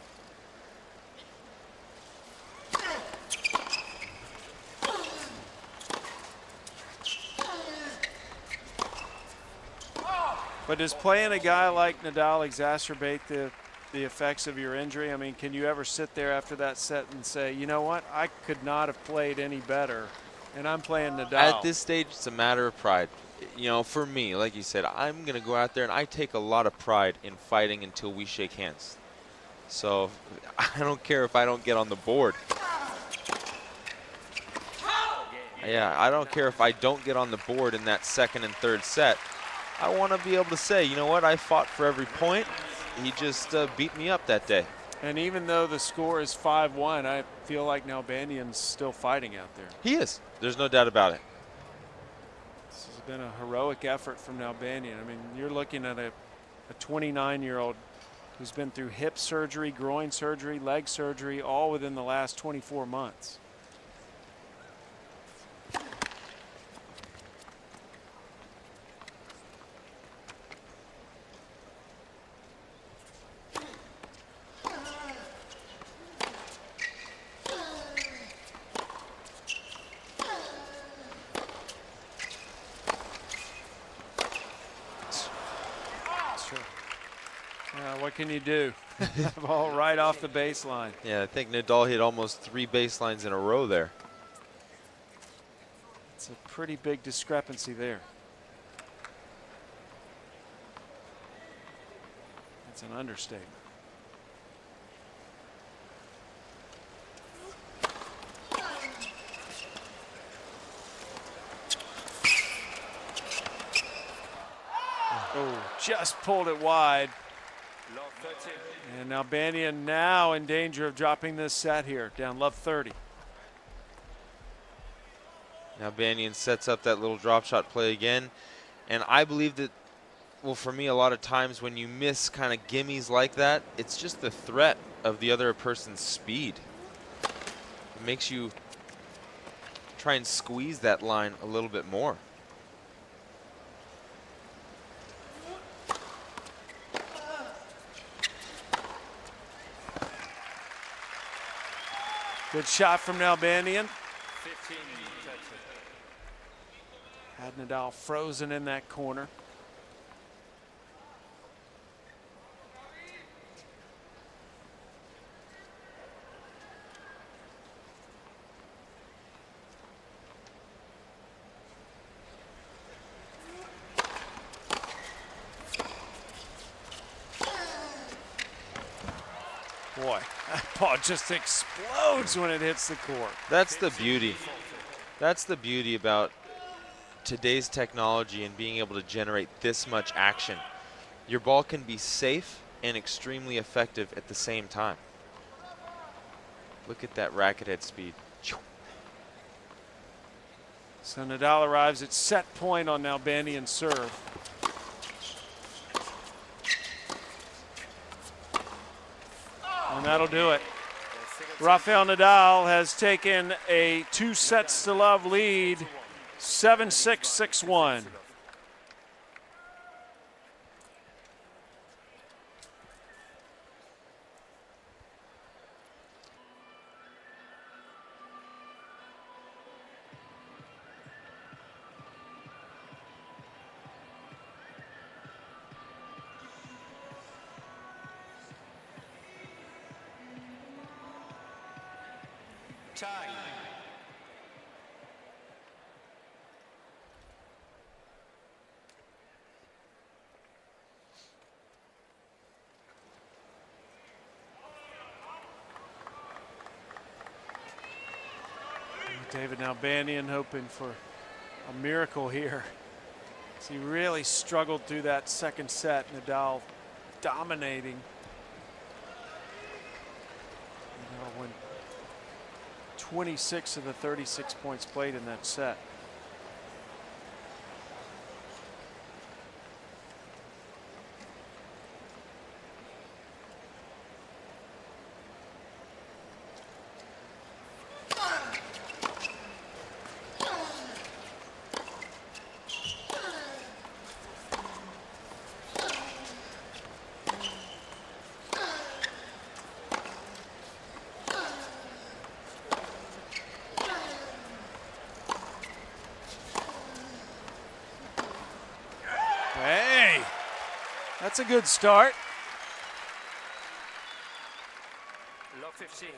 But does playing a guy like Nadal exacerbate the effects of your injury? I mean, can you ever sit there after that set and say, you know what, I could not have played any better, and I'm playing Nadal? At this stage, it's a matter of pride. For me, like you said, I'm going to go out there, and I take a lot of pride in fighting until we shake hands. So I don't care if I don't get on the board. Yeah, I don't care if I don't get on the board in that second and third set. I want to be able to say, you know what, I fought for every point. He just beat me up that day. And even though the score is 5-1, I feel like Nalbandian's still fighting out there. He is. There's no doubt about it. This has been a heroic effort from Nalbandian. I mean, you're looking at a 29-year-old who's been through hip surgery, groin surgery, leg surgery, all within the last 24 months. What can you do? Ball right off the baseline. Yeah, I think Nadal hit almost 3 baselines in a row there. It's a pretty big discrepancy there. It's an understatement. Oh, just pulled it wide. And Nalbandian now in danger of dropping this set here, down love 30. Nalbandian sets up that little drop shot play again. And I believe that, well, for me, a lot of times when you miss kind of gimmies like that, it's just the threat of the other person's speed. It makes you try and squeeze that line a little bit more. Good shot from Nalbandian. Had Nadal frozen in that corner. Boy, that ball just explodes when it hits the court. That's the beauty. That's the beauty about today's technology and being able to generate this much action. Your ball can be safe and extremely effective at the same time. Look at that racket head speed. So Nadal arrives at set point on Nalbandian serve. And that'll do it. Rafael Nadal has taken a 2-sets-to-love lead, 7-6, 6-1. Tie. David Nalbandian hoping for a miracle here. As he really struggled through that second set. Nadal dominating. Nadal won 26 of the 36 points played in that set. Hey, that's a good start. Love 15.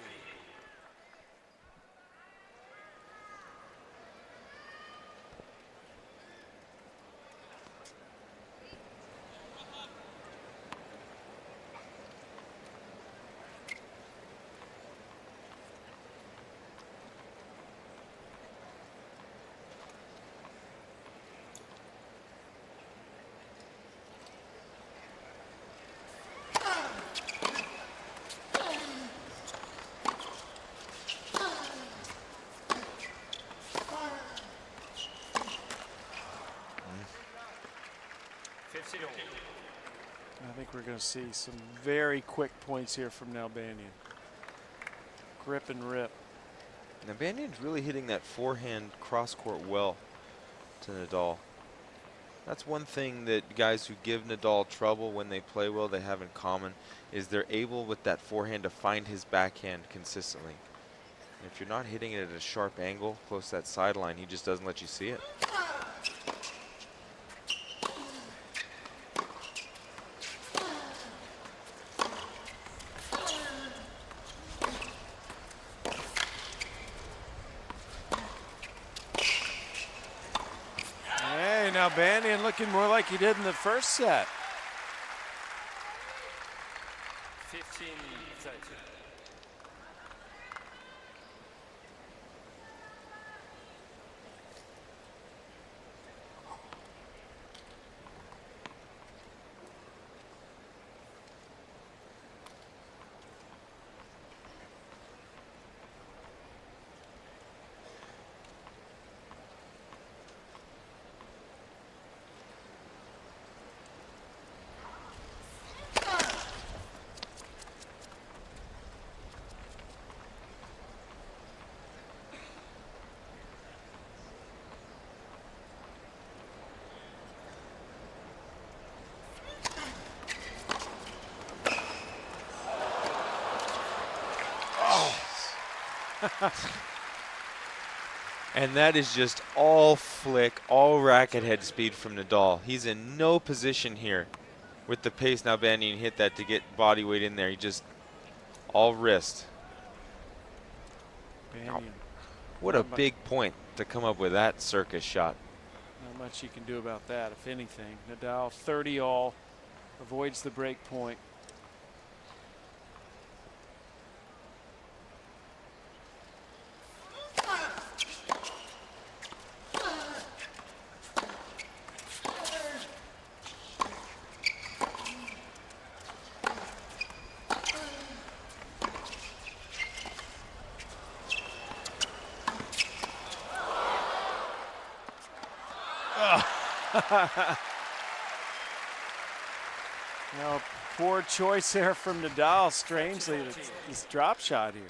I think we're going to see some very quick points here from Nalbandian. Grip and rip. Nalbandian's really hitting that forehand cross-court well to Nadal. That's one thing that guys who give Nadal trouble when they play well, they have in common, is they're able with that forehand to find his backhand consistently. And if you're not hitting it at a sharp angle close to that sideline, he just doesn't let you see it. Hey, Nalbandian looking more like he did in the first set. 15, 30. And that is just all flick, all racket head speed from Nadal. He's in no position here with the pace Nalbandian hit that to get body weight in there. He just all wrist. Bandian, What a big point to come up with that circus shot. not much you can do about that, if anything. Nadal 30 all, avoids the break point. Now, poor choice there from Nadal. Strangely, this drop shot here.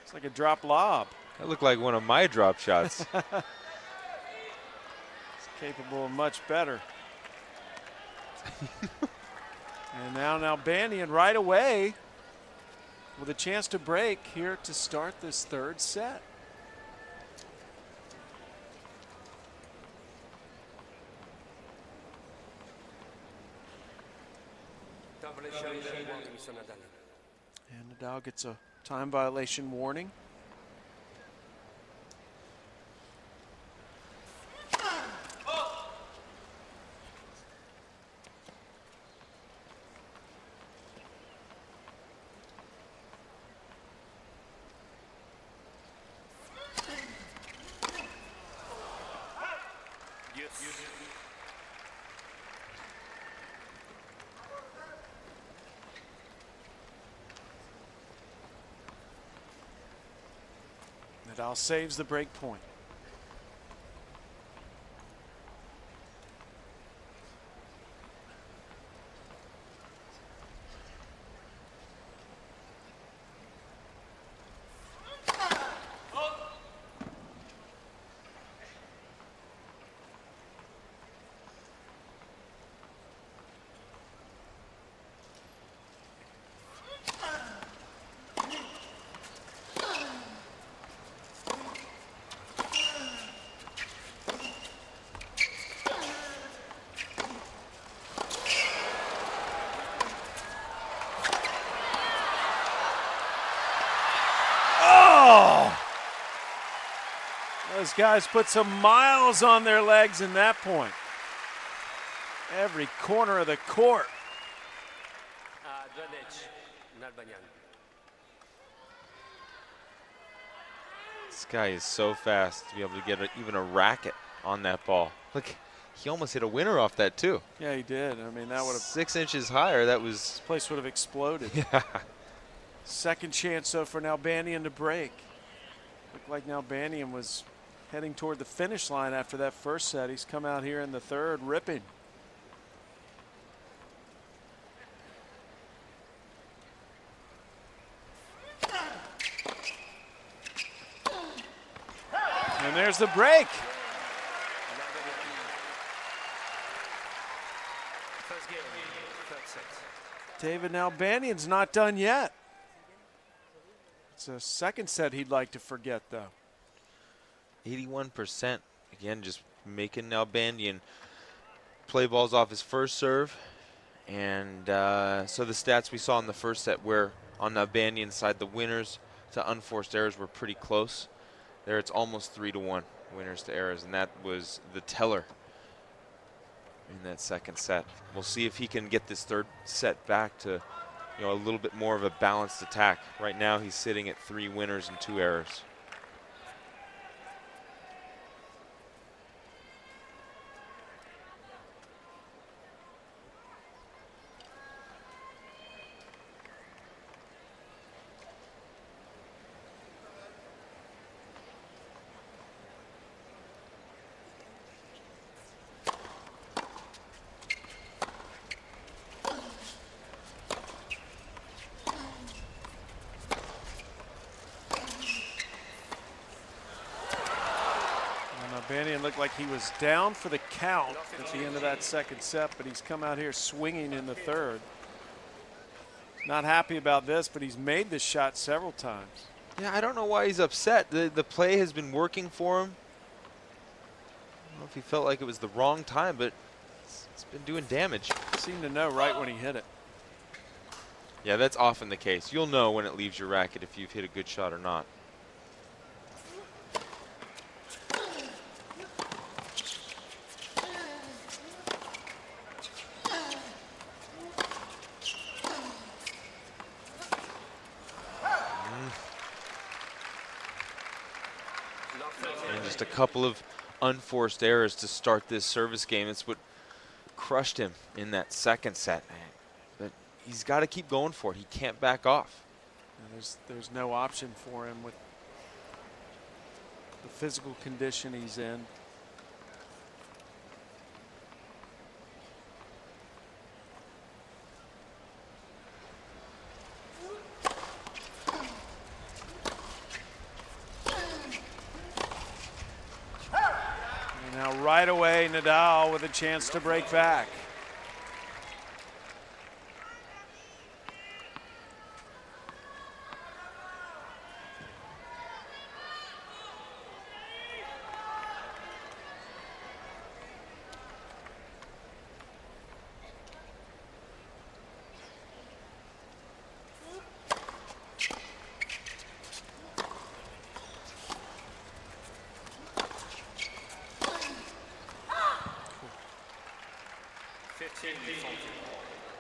It's like a drop lob. That looked like one of my drop shots. It's capable of much better. And now Nalbandian right away with a chance to break here to start this third set. And Nadal gets a time violation warning. Nadal saves the break point. Those guys put some miles on their legs in that point. Every corner of the court. Nalbandian. This guy is so fast to be able to get even a racket on that ball. Look, he almost hit a winner off that too. Yeah, he did. I mean, that would have 6 inches higher. That was. this place would have exploded. Yeah. Second chance though for Nalbandian to break. Looked like Nalbandian was heading toward the finish line after that first set. He's come out here in the third ripping. And there's the break. First game, third set. David Nalbandian's not done yet. It's a second set he'd like to forget though. 81%. Again, just making Nalbandian play balls off his first serve. And so the stats we saw in the first set where on Nalbandian's side, the winners to unforced errors were pretty close. There it's almost 3-1 winners to errors, and that was the teller in that second set. We'll see if he can get this third set back to a little bit more of a balanced attack. Right now he's sitting at 3 winners and 2 errors. Nalbandian looked like he was down for the count at the end of that second set, but he's come out here swinging in the third. Not happy about this, but he's made this shot several times. Yeah, I don't know why he's upset. The play has been working for him. I don't know if he felt like it was the wrong time, but it's been doing damage. Seemed to know right when he hit it. Yeah, that's often the case. You'll know when it leaves your racket if you've hit a good shot or not. And just a couple of unforced errors to start this service game. It's what crushed him in that second set. But he's got to keep going for it. He can't back off. And there's no option for him with the physical condition he's in. right away, Nadal with a chance to break back.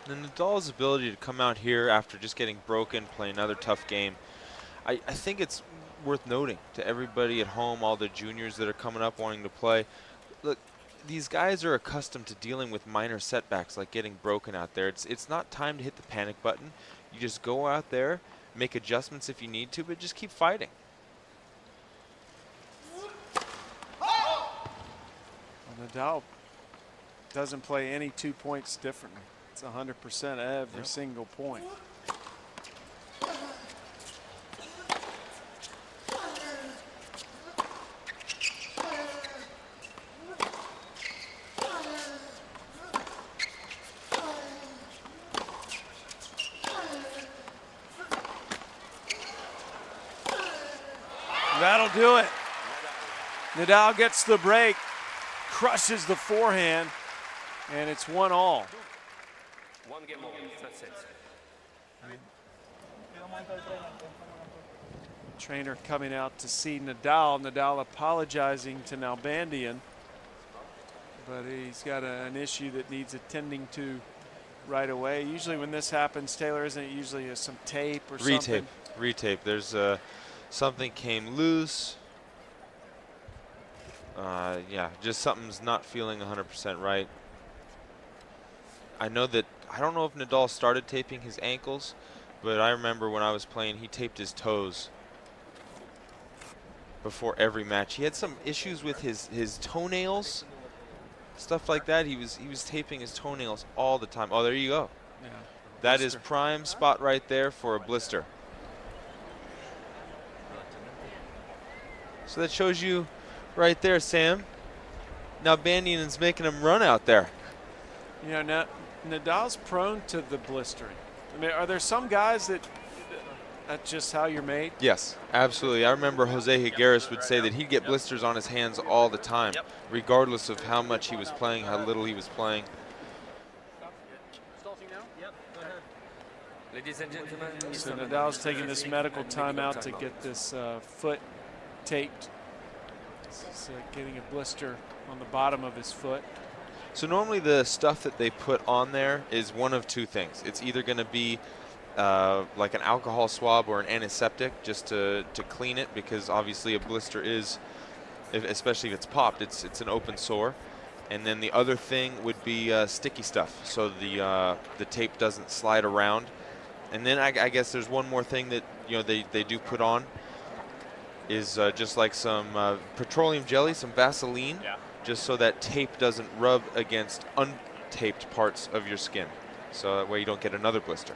And Nadal's ability to come out here after just getting broken, play another tough game, I think it's worth noting to everybody at home, all the juniors that are coming up wanting to play. Look, these guys are accustomed to dealing with minor setbacks like getting broken out there. It's not time to hit the panic button. You just go out there, make adjustments if you need to, but just keep fighting. Well, Nadal doesn't play any 2 points differently. It's 100% every single point. That'll do it. Nadal gets the break, crushes the forehand, and it's 1-1. One game over. That's it. Trainer coming out to see Nadal. Nadal apologizing to Nalbandian, but he's got an issue that needs attending to right away. Usually when this happens, Taylor, isn't it usually some tape or something? Retape. There's something came loose. Yeah, just something's not feeling 100% right. I know that, I don't know if Nadal started taping his ankles, but I remember when I was playing, he taped his toes before every match. He had some issues with his toenails, stuff like that. He was taping his toenails all the time. Oh, there you go. Yeah. That is prime spot right there for a blister. So that shows you right there, Sam. Nalbandian's making him run out there. You know, Nadal's prone to the blistering. I mean, are there some guys that's just how you're made? Yes, absolutely. I remember Jose Higueras would say that he'd get blisters on his hands all the time, regardless of how much he was playing, how little he was playing. Ladies and gentlemen, So Nadal's taking this medical timeout to get this foot taped. He's getting a blister on the bottom of his foot. So normally the stuff that they put on there is one of two things. It's either going to be like an alcohol swab or an antiseptic just to clean it, because obviously a blister is, especially if it's popped, it's an open sore. And then the other thing would be sticky stuff, so the tape doesn't slide around. And then I guess there's one more thing that they do put on is just like some petroleum jelly, some Vaseline, just so that tape doesn't rub against untaped parts of your skin, so that way you don't get another blister.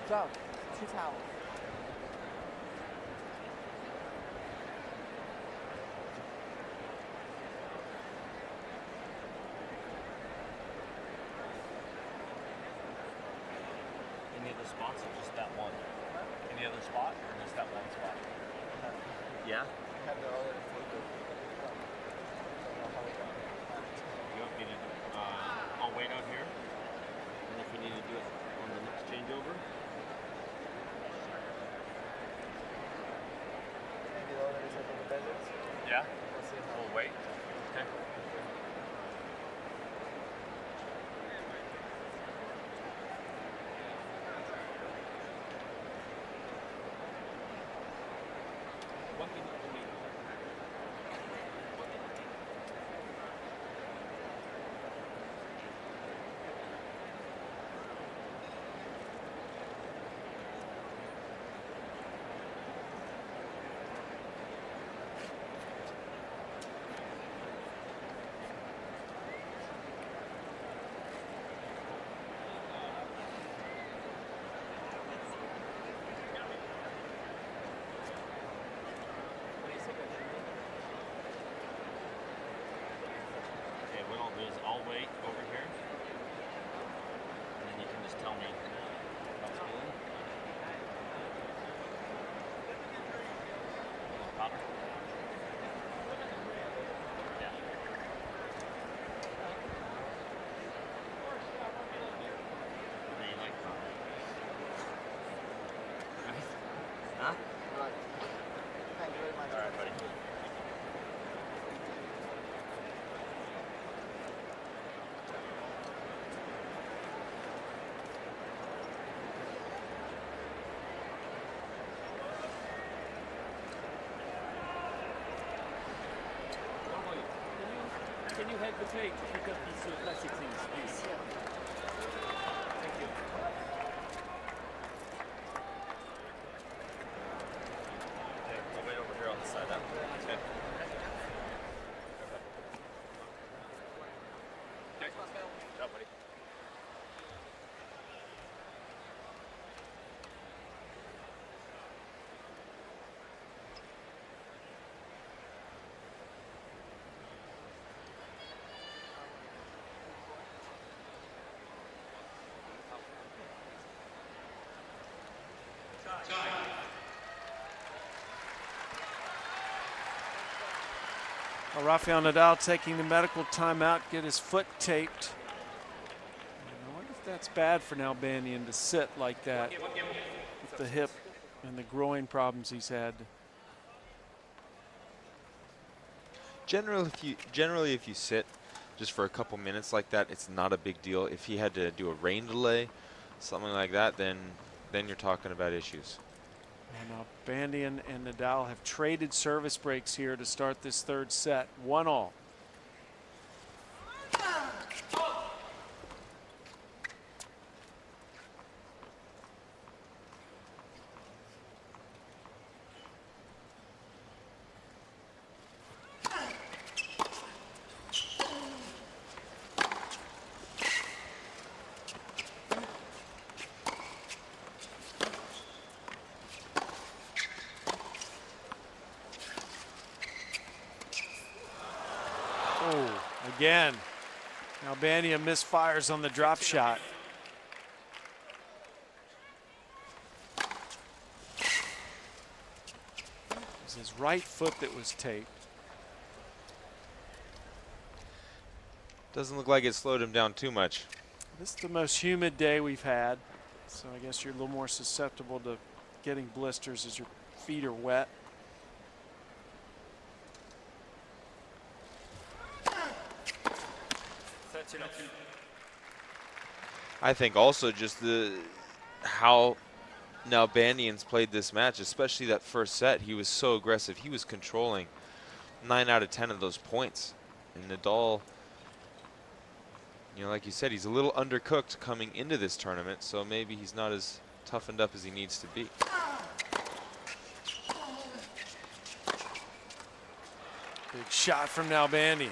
Go. 2 towels. Any other spots or just that one? Any other spot or just that one spot? Yeah? You want me to, I'll wait out here. And if we need to do it on the next changeover. Yeah? We'll wait. Okay. Can you help the play to pick up these plastic things, please? Thank you. Okay, I'll wait over here on the side. Okay. Ciao, buddy. Well, Rafael Nadal taking the medical timeout, get his foot taped. And I wonder if that's bad for Nalbandian to sit like that with the hip and the groin problems he's had. Generally, if you sit just for a couple minutes like that, it's not a big deal. If he had to do a rain delay, something like that, then you're talking about issues. And Nalbandian and Nadal have traded service breaks here to start this third set, 1-all. Oh, again, Nalbandian misfires on the drop shot. It was his right foot that was taped. Doesn't look like it slowed him down too much. This is the most humid day we've had, so I guess you're a little more susceptible to getting blisters as your feet are wet. I think also just how Nalbandian's played this match, especially that first set. He was so aggressive. He was controlling 9 out of 10 of those points. And Nadal, like you said, he's a little undercooked coming into this tournament, so maybe he's not as toughened up as he needs to be. Big shot from Nalbandian.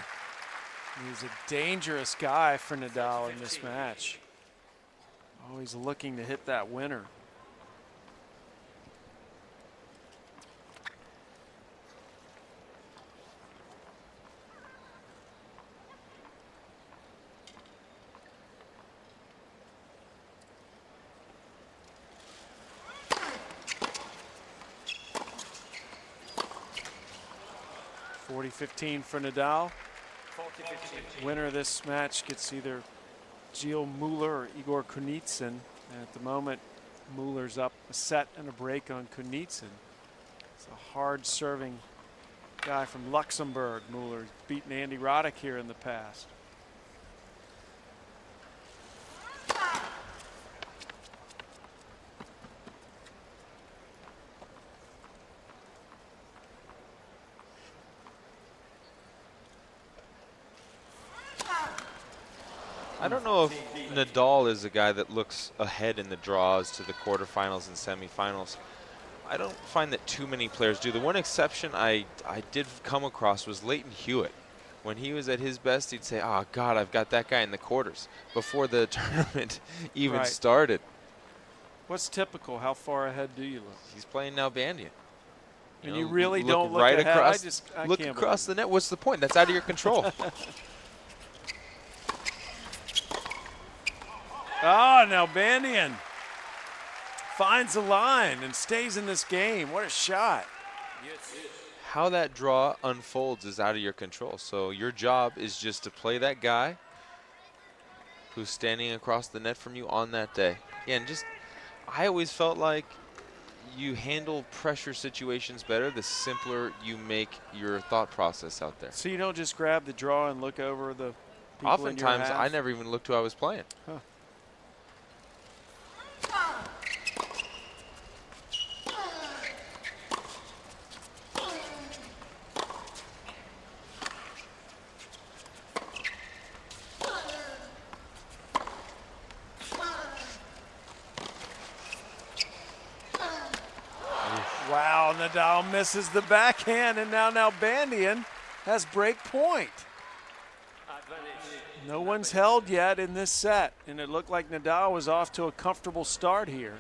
He's a dangerous guy for Nadal in this match. Always looking to hit that winner. .40-15 for Nadal. Winner of this match gets either Gilles Muller or Igor Kunitsyn. And at the moment, Muller's up a set and a break on Kunitsyn. It's a hard-serving guy from Luxembourg. Muller's beaten Andy Roddick here in the past. I don't know if Nadal is a guy that looks ahead in the draws to the quarterfinals and semifinals. I don't find that too many players do. The one exception I did come across was Leighton Hewitt. When he was at his best, he'd say, "Oh God, I've got that guy in the quarters," before the tournament even started. What's typical? How far ahead do you look? He's playing Nalbandian. And you really don't look right ahead? across. I look can't across the net. What's the point? That's out of your control. Ah, Nalbandian finds the line and stays in this game. What a shot. How that draw unfolds is out of your control. So your job is just to play that guy who's standing across the net from you on that day. Yeah, and I always felt like you handle pressure situations better the simpler you make your thought process out there. So you don't just grab the draw and look over the people Oftentimes, in your half? I never even looked who I was playing. Huh. Nadal misses the backhand, and now Nalbandian has break point. Advantage. No one's held yet in this set, and it looked like Nadal was off to a comfortable start here.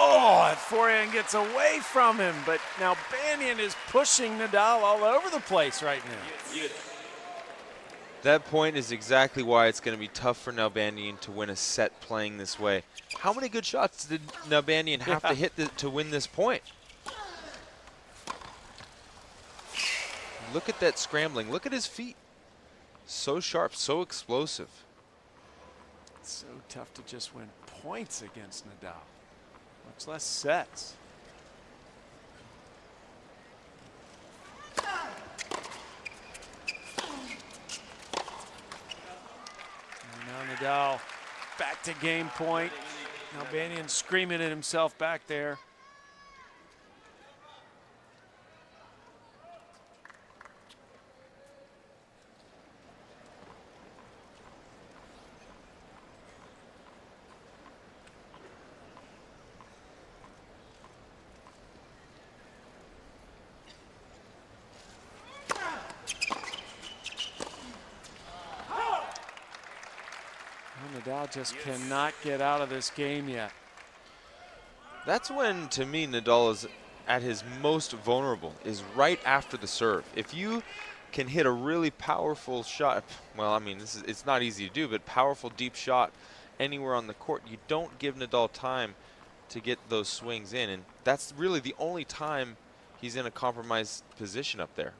Oh, that forehand gets away from him, but now Nalbandian is pushing Nadal all over the place right now. That point is exactly why it's going to be tough for Nalbandian to win a set playing this way. How many good shots did Nalbandian have to hit to win this point? Look at that scrambling. Look at his feet. So sharp, so explosive. It's so tough to just win points against Nadal, much less sets. And now Nadal back to game point. Nalbandian screaming at himself back there. Nadal just cannot get out of this game yet. That's when, to me, Nadal is at his most vulnerable, is right after the serve. If you can hit a really powerful shot, well, I mean, it's not easy to do, but powerful deep shot anywhere on the court, you don't give Nadal time to get those swings in, and that's really the only time he's in a compromised position up there.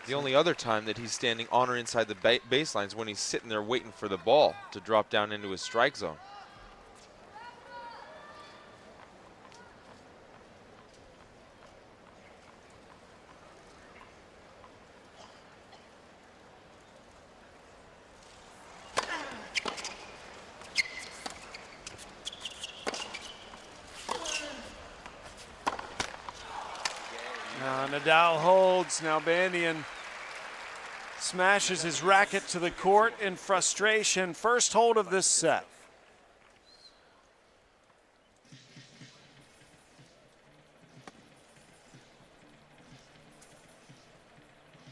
The only other time that he's standing on or inside the baseline is when he's sitting there waiting for the ball to drop down into his strike zone. Nadal holds. Nalbandian smashes his racket to the court in frustration. First hold of this set.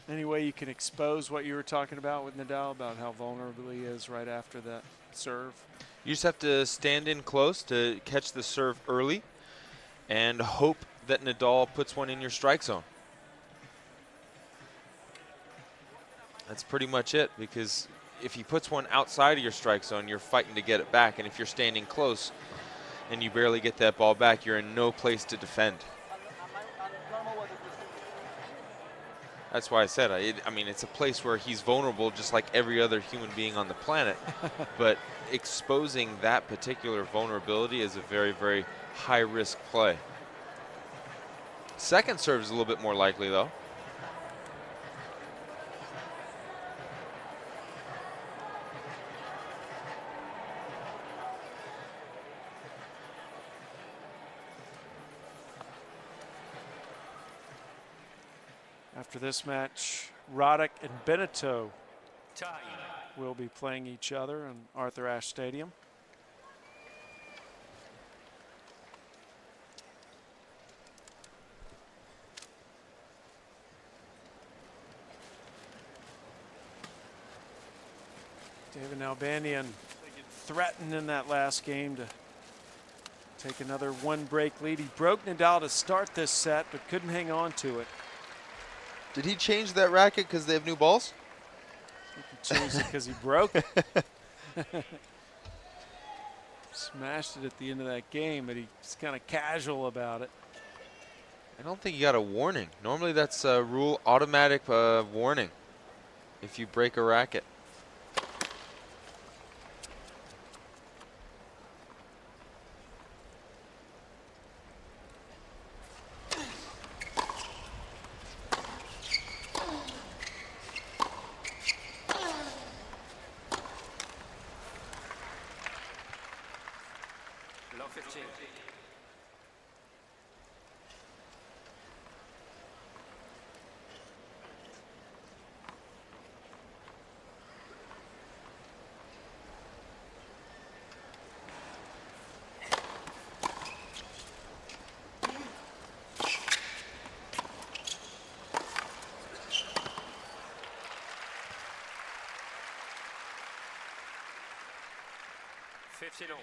Any way you can expose what you were talking about with Nadal, about how vulnerable he is right after that serve? You just have to stand in close to catch the serve early and hope that Nadal puts one in your strike zone. That's pretty much it, because if he puts one outside of your strike zone, you're fighting to get it back. And if you're standing close and you barely get that ball back, you're in no place to defend. That's why I said, I mean, it's a place where he's vulnerable just like every other human being on the planet. But exposing that particular vulnerability is a very, very high-risk play. Second serve is a little bit more likely, though. After this match, Roddick and Benito Tie. will be playing each other in Arthur Ashe Stadium. David Nalbandian threatened in that last game to take another one-break lead. He broke Nadal to start this set, but couldn't hang on to it. Did he change that racket because they have new balls? He changed it because he broke it. Smashed it at the end of that game, but he's kind of casual about it. I don't think you got a warning. Normally that's a rule, automatic warning if you break a racket. Love 15. Fifteen all.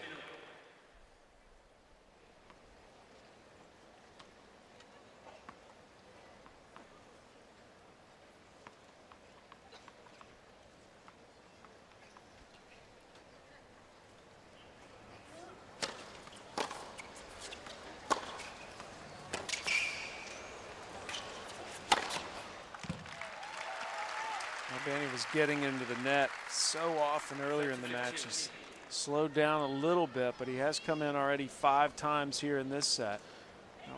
Nalbandian was getting into the net so often earlier in the match. He's slowed down a little bit, but he has come in already 5 times here in this set.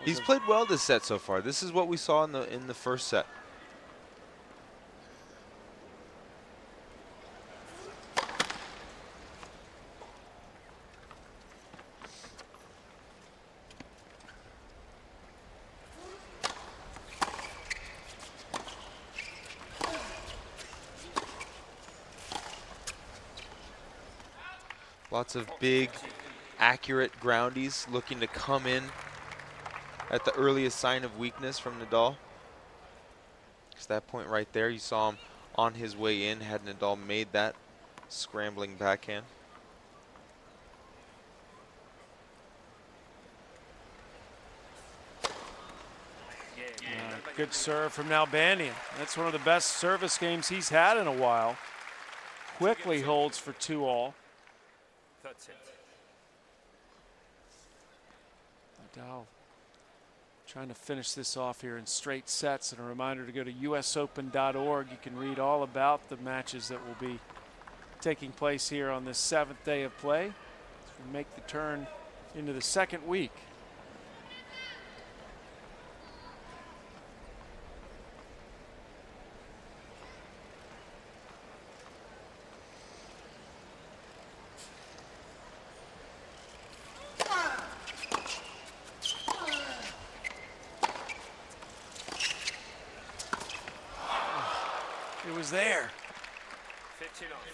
He's played well this set so far. This is what we saw in the first set. Lots of big, accurate groundies looking to come in at the earliest sign of weakness from Nadal. It's that point right there. You saw him on his way in had Nadal made that scrambling backhand. Good serve from Nalbandian. That's one of the best service games he's had in a while. Quickly holds for 2 all. Third set. Nadal trying to finish this off here in straight sets. And a reminder to go to usopen.org. You can read all about the matches that will be taking place here on this 7th day of play as we make the turn into the 2nd week. It was there. 15 off.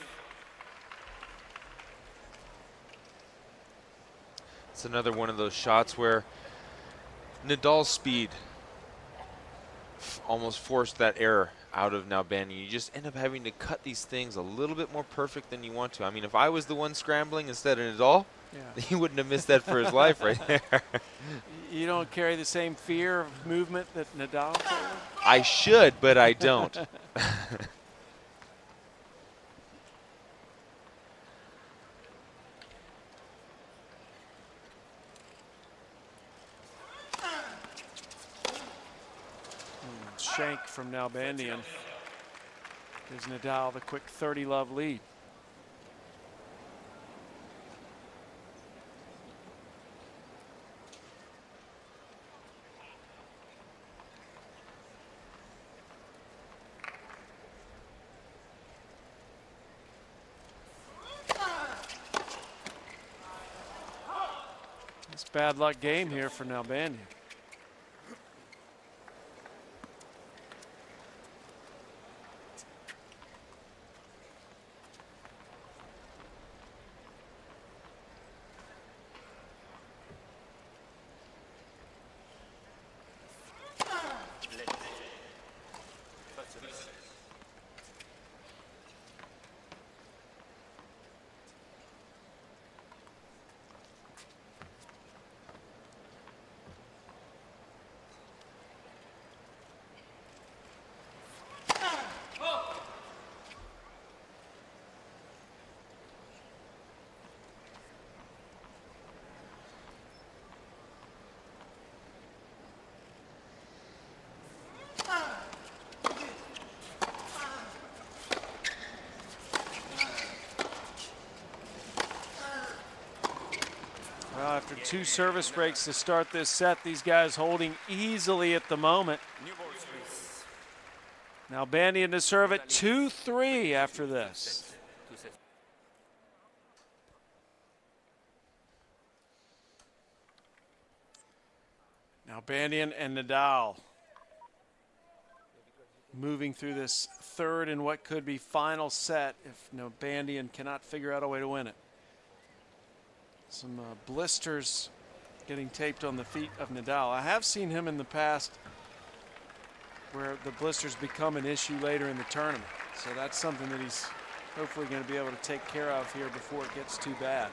It's another one of those shots where Nadal's speed almost forced that error out of Nalbandian. You just end up having to cut these things a little bit more perfect than you want to. I mean, if I was the one scrambling instead of Nadal, he wouldn't have missed that for his life right there. You don't carry the same fear of movement that Nadal carried? I should, but I don't. Shank from Nalbandian gives Nadal the quick 30-love lead. It's a bad luck game here for Nalbandian. After 2 service breaks to start this set, these guys holding easily at the moment. New ball, please. Nalbandian to serve at 2-3 after this. 2 sets. Nalbandian and Nadal moving through this third and what could be final set if Nalbandian cannot figure out a way to win it. Some blisters getting taped on the feet of Nadal. I have seen him in the past where the blisters become an issue later in the tournament. So that's something that he's hopefully going to be able to take care of here before it gets too bad.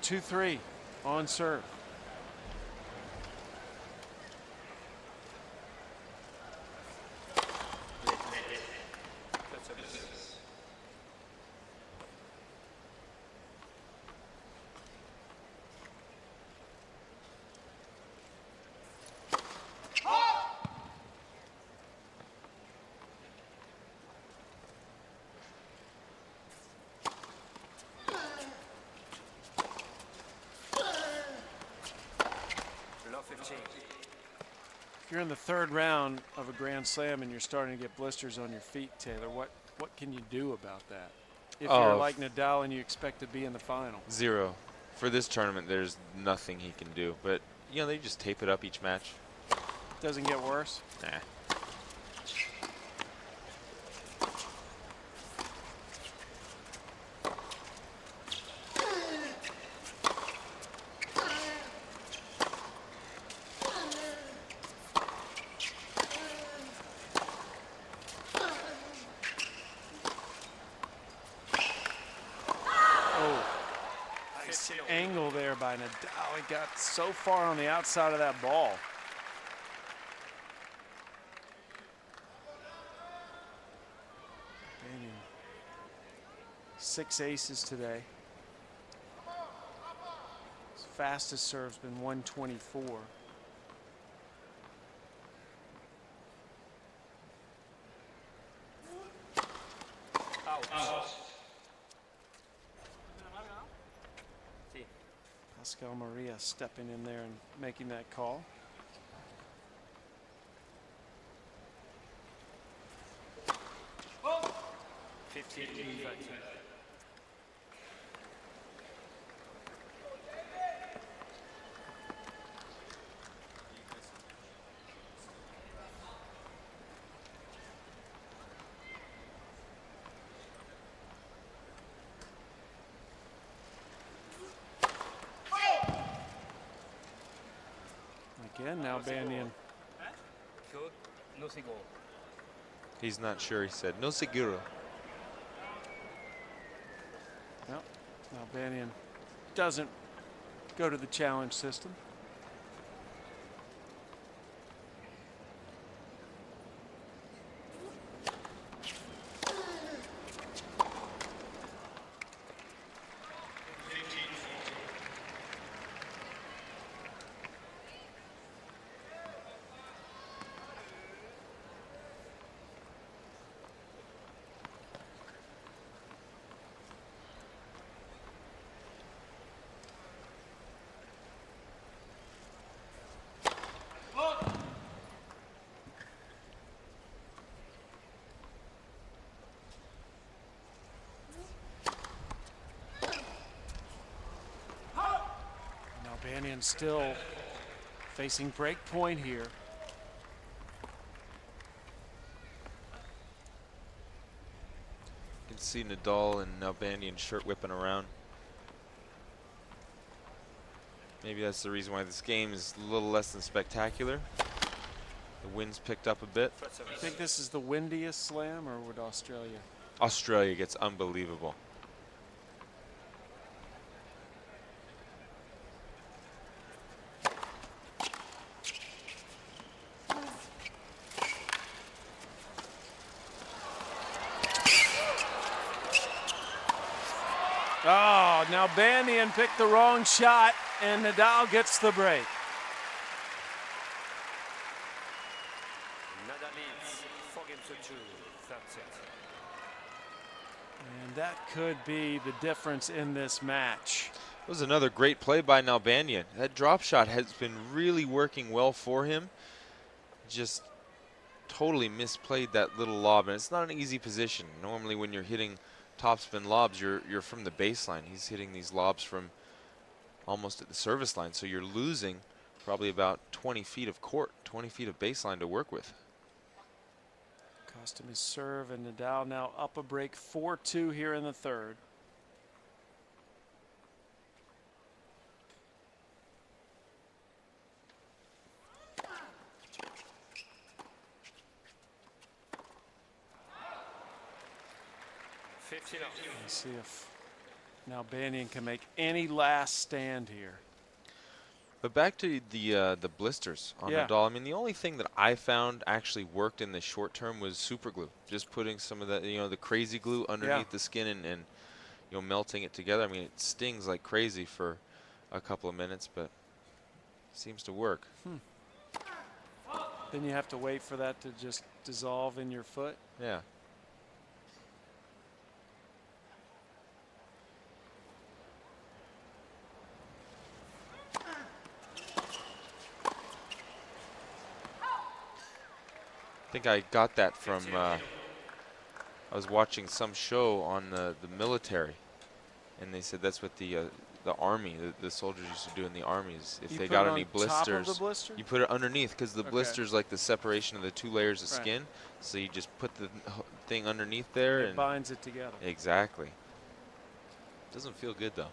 So 2-3 on serve. If you're in the third round of a Grand Slam and you're starting to get blisters on your feet, Taylor, what can you do about that? If you're like Nadal and you expect to be in the final. 0. For this tournament, there's nothing he can do. But, you know, they just tape it up each match. Doesn't get worse? Nah. Angle there by Nadal. He got so far on the outside of that ball. Nalbandian, 6 aces today. His fastest serve's been 124. Pascal Maria stepping in there and making that call. Oh. 15. Again, Nalbandian. Good. No single. He's not sure, he said. No seguro. Well, Nalbandian doesn't go to the challenge system. Nalbandian still facing break point here. You can see Nadal and Nalbandian shirt whipping around. Maybe that's the reason why this game is a little less than spectacular. The wind's picked up a bit. You think this is the windiest slam, or would Australia? Australia gets unbelievable. Oh, Nalbandian picked the wrong shot, and Nadal gets the break. Nadal leads 4 games to 2, third set. And that could be the difference in this match. It was another great play by Nalbandian. That drop shot has been really working well for him. Just totally misplayed that little lob, and it's not an easy position. Normally when you're hitting topspin lobs, you're from the baseline. He's hitting these lobs from almost at the service line, so you're losing probably about 20 feet of court, 20 feet of baseline to work with. Cost him his serve, and Nadal now up a break 4-2 here in the third. Let's see if Nalbandian can make any last stand here. But back to the blisters on Nadal. I mean, the only thing that I found actually worked in the short term was super glue. Just putting some of that, the crazy glue underneath the skin and melting it together. I mean, it stings like crazy for a couple of minutes, but it seems to work. Then you have to wait for that to just dissolve in your foot. Yeah. I think I got that from, I was watching some show on the military, and they said that's what the army, the soldiers used to do in the armies. If they got any blisters, top of the blister? you put it underneath, because the blister's like the separation of the two layers of skin. So you just put the thing underneath there. It binds it together. Exactly. Doesn't feel good, though.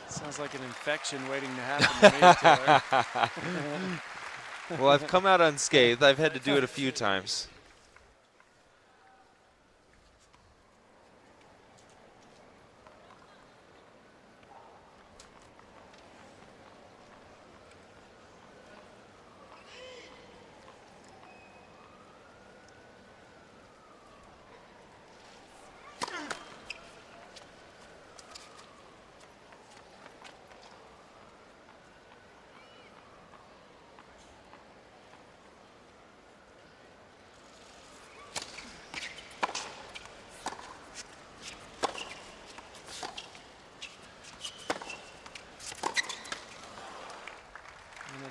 Sounds like an infection waiting to happen to me, Well, I've come out unscathed. I've had to do it a few times.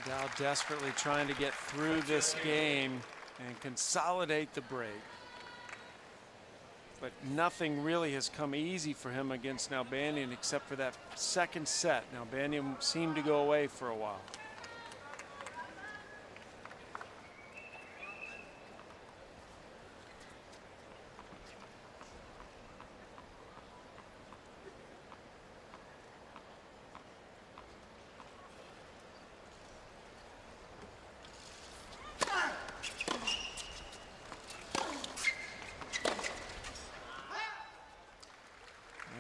Nadal desperately trying to get through this game and consolidate the break. But nothing really has come easy for him against Nalbandian except for that second set. Nalbandian seemed to go away for a while.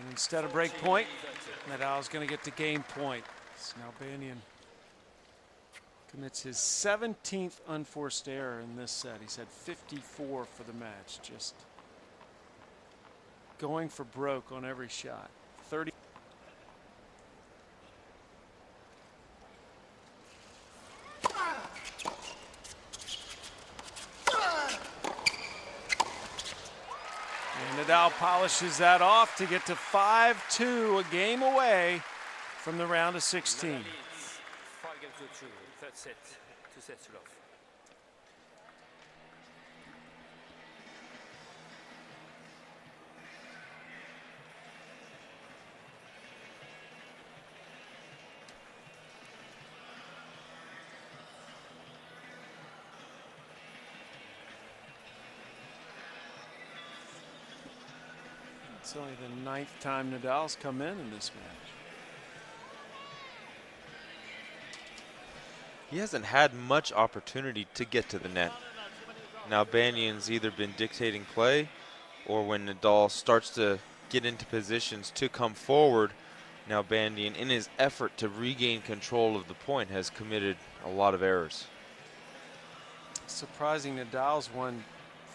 Instead of break point, Nadal's going to get to game point. Nalbandian commits his 17th unforced error in this set. He's had 54 for the match. Just going for broke on every shot. 30. Nadal polishes that off to get to 5-2, a game away from the round of 16. 5 games to 2, third set, 2 sets to love. It's only the 9th time Nadal's come in this match. He hasn't had much opportunity to get to the net. Nalbandian's either been dictating play, or when Nadal starts to get into positions to come forward, Nalbandian, in his effort to regain control of the point, has committed a lot of errors. Surprising, Nadal's won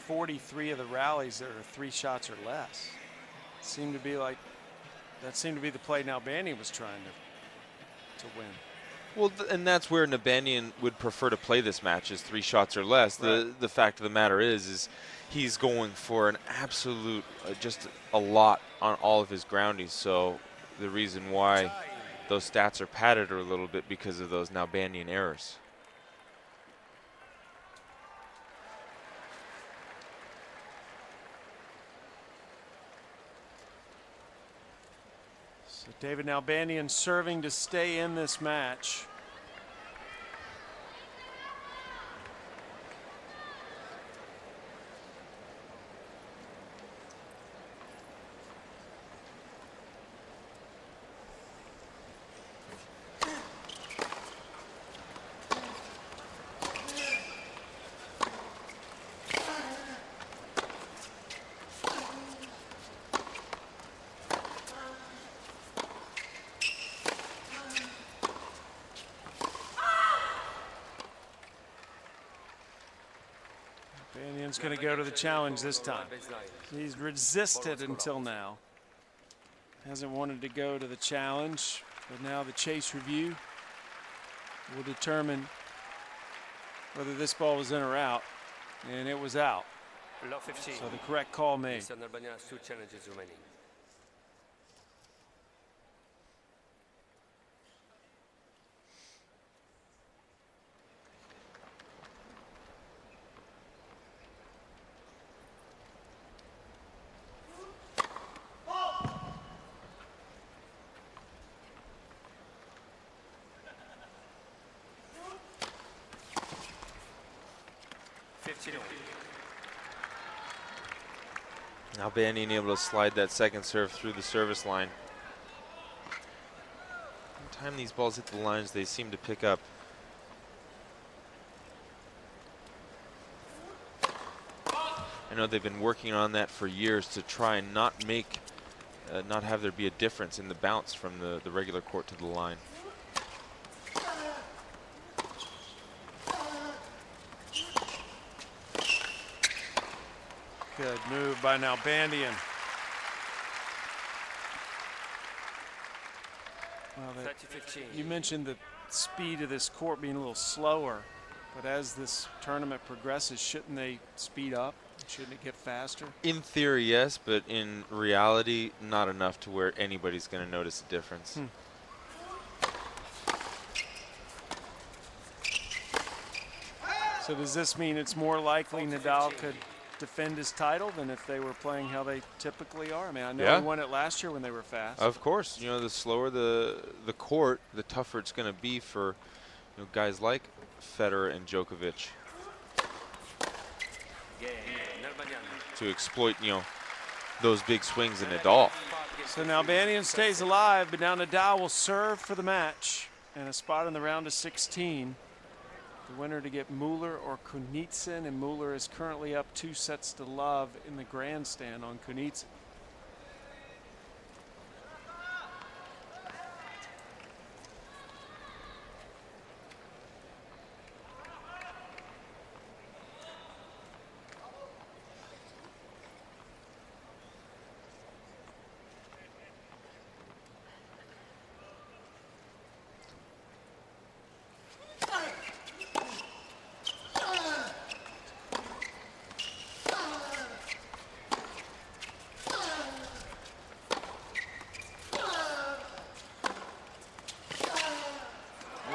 43 of the rallies that are 3 shots or less. Seemed to be like that seemed to be the play Nalbandian was trying to to win. Well, and that's where Nalbandian would prefer to play this match, is 3 shots or less. The fact of the matter is he's going for an absolute, just a lot on all of his groundies. So the reason why those stats are padded a little bit because of those Nalbandian errors. So David Nalbandian serving to stay in this match. Nalbandian's going to go to the challenge this time. He's resisted until now. Hasn't wanted to go to the challenge, but now the chase review will determine whether this ball was in or out, and it was out. Love 15. So the correct call made. Mr. Nalbandian has 2 challenges remaining. Nalbandian able to slide that second serve through the service line. Every time these balls hit the lines, they seem to pick up. I know they've been working on that for years to try and not make, not have there be a difference in the bounce from the regular court to the line. Good move by Nalbandian. Well, you mentioned the speed of this court being a little slower, but as this tournament progresses, shouldn't they speed up? Shouldn't it get faster? In theory, yes, but in reality, not enough to where anybody's going to notice a difference. So does this mean it's more likely Nadal could defend his title than if they were playing how they typically are? I mean, I know he won it last year when they were fast. Of course, you know, the slower the court, the tougher it's going to be for guys like Federer and Djokovic to exploit those big swings in Nadal. So Nalbandian stays alive, but now Nadal will serve for the match and a spot in the round of 16. The winner to get Muller or Kunitsin, and Muller is currently up 2 sets to love in the grandstand on Kunitsin.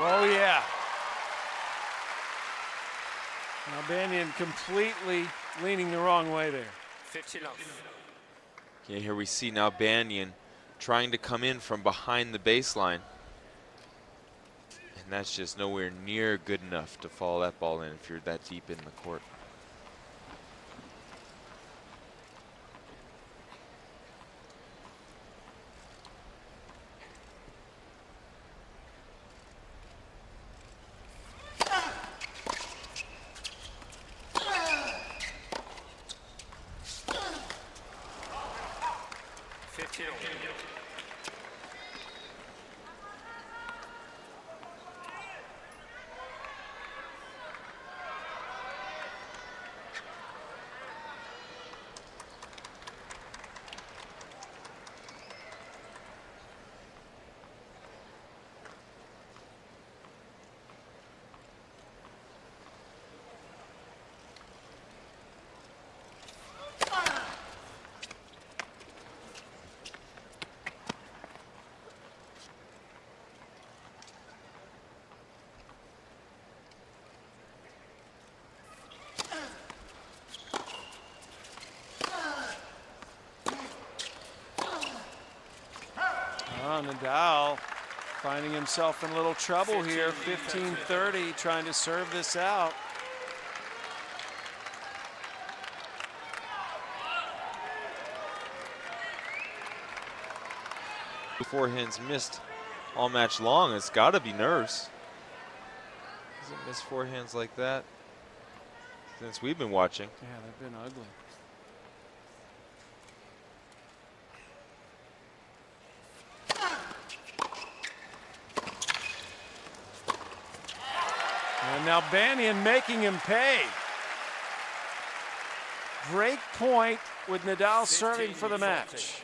Oh, yeah. Nalbandian completely leaning the wrong way there. 50 love. Yeah, here we see Nalbandian trying to come in from behind the baseline. And that's just nowhere near good enough to follow that ball in if you're that deep in the court. Nadal finding himself in a little trouble here. 15-30, trying to serve this out. Forehands missed all match long. It's got to be nerves. Doesn't miss forehands like that since we've been watching. Yeah, they've been ugly. And now Nalbandian making him pay. Break point with Nadal serving for the match.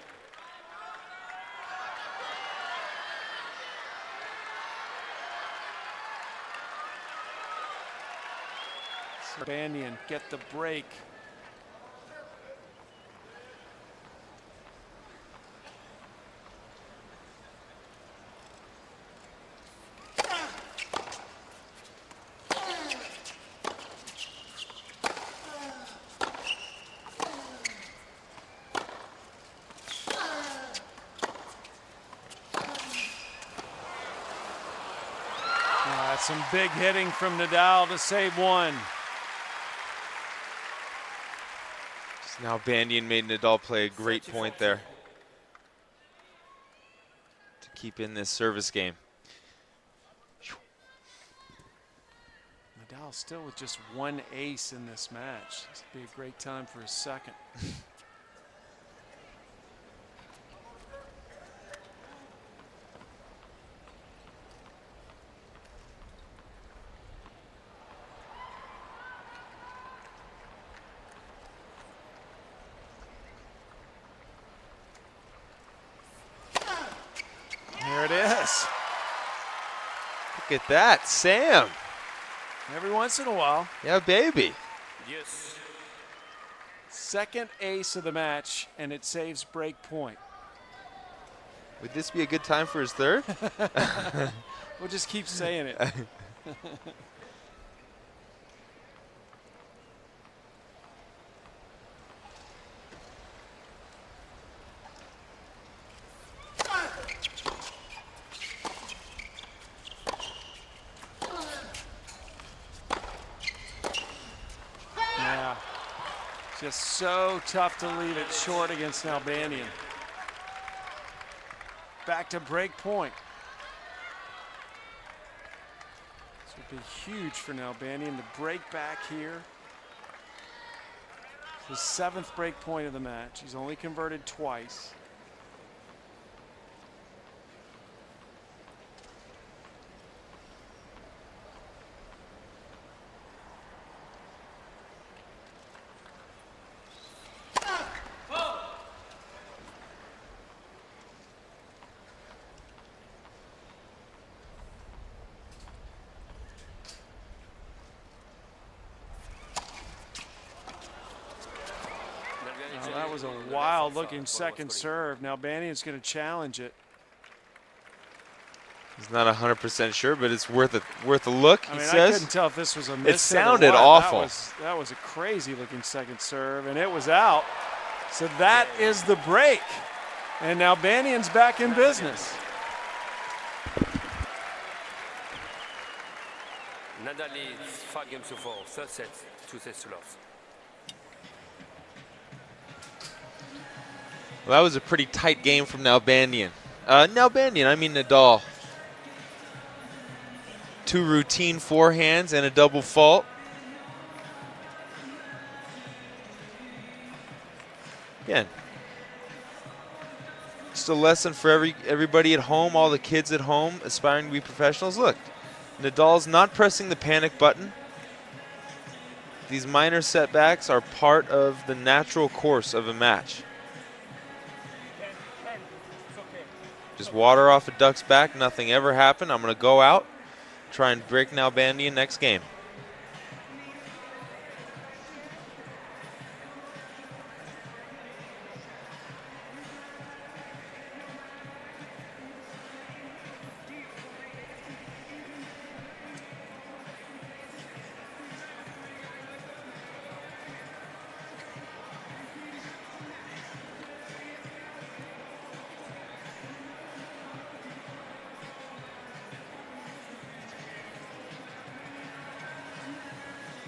Nalbandian get the break. Some big hitting from Nadal to save one. Nalbandian made Nadal play a great point there to keep in this service game. Nadal still with just one ace in this match. This would be a great time for his second. There it is. Look at that, Sam. Every once in a while. Yeah, baby. Yes. Second ace of the match, and it saves break point. Would this be a good time for his third? We'll just keep saying it. Yeah, just so tough to leave it short against Nalbandian. Back to break point. This would be huge for Nalbandian to break back here. His 7th break point of the match. He's only converted twice. That was a wild-looking second serve. Nalbandian's going to challenge it. He's not 100% sure, but it's worth a look, he says. I couldn't tell if this was a miss. It sounded awful. That was a crazy-looking second serve, and it was out. So that is the break. And Nalbandian's back in business. Nadal leads 5 games to 4, third set, 2 sets to love. Well, that was a pretty tight game from Nalbandian. I mean Nadal. 2 routine forehands and a double fault. Again, just a lesson for everybody at home, all the kids at home aspiring to be professionals. Look, Nadal's not pressing the panic button. These minor setbacks are part of the natural course of a match. Just water off a duck's back, nothing ever happened. I'm going to go out, try and break Nalbandian next game.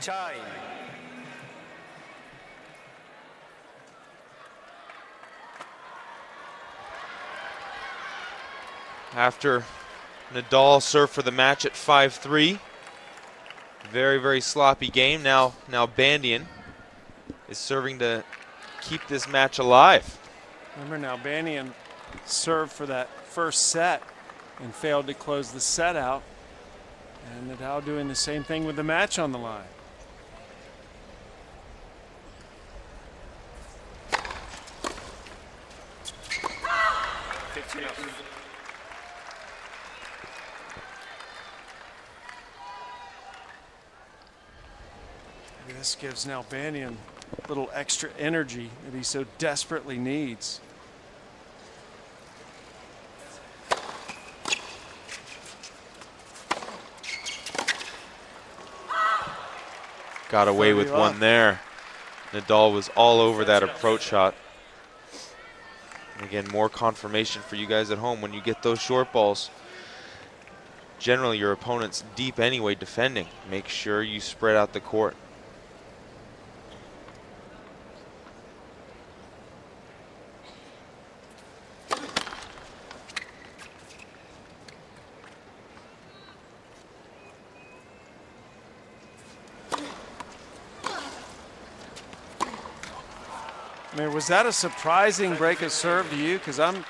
Chime. After Nadal served for the match at 5-3. Very, very sloppy game. Now Nalbandian is serving to keep this match alive. Remember, Nalbandian served for that first set and failed to close the set out. And Nadal doing the same thing with the match on the line. This gives Nalbandian a little extra energy that he so desperately needs. Got away with one there. Nadal was all over that approach shot. And again, more confirmation for you guys at home. When you get those short balls, generally your opponent's deep anyway defending. Make sure you spread out the court. I mean, was that a surprising break of serve to you? Because I'm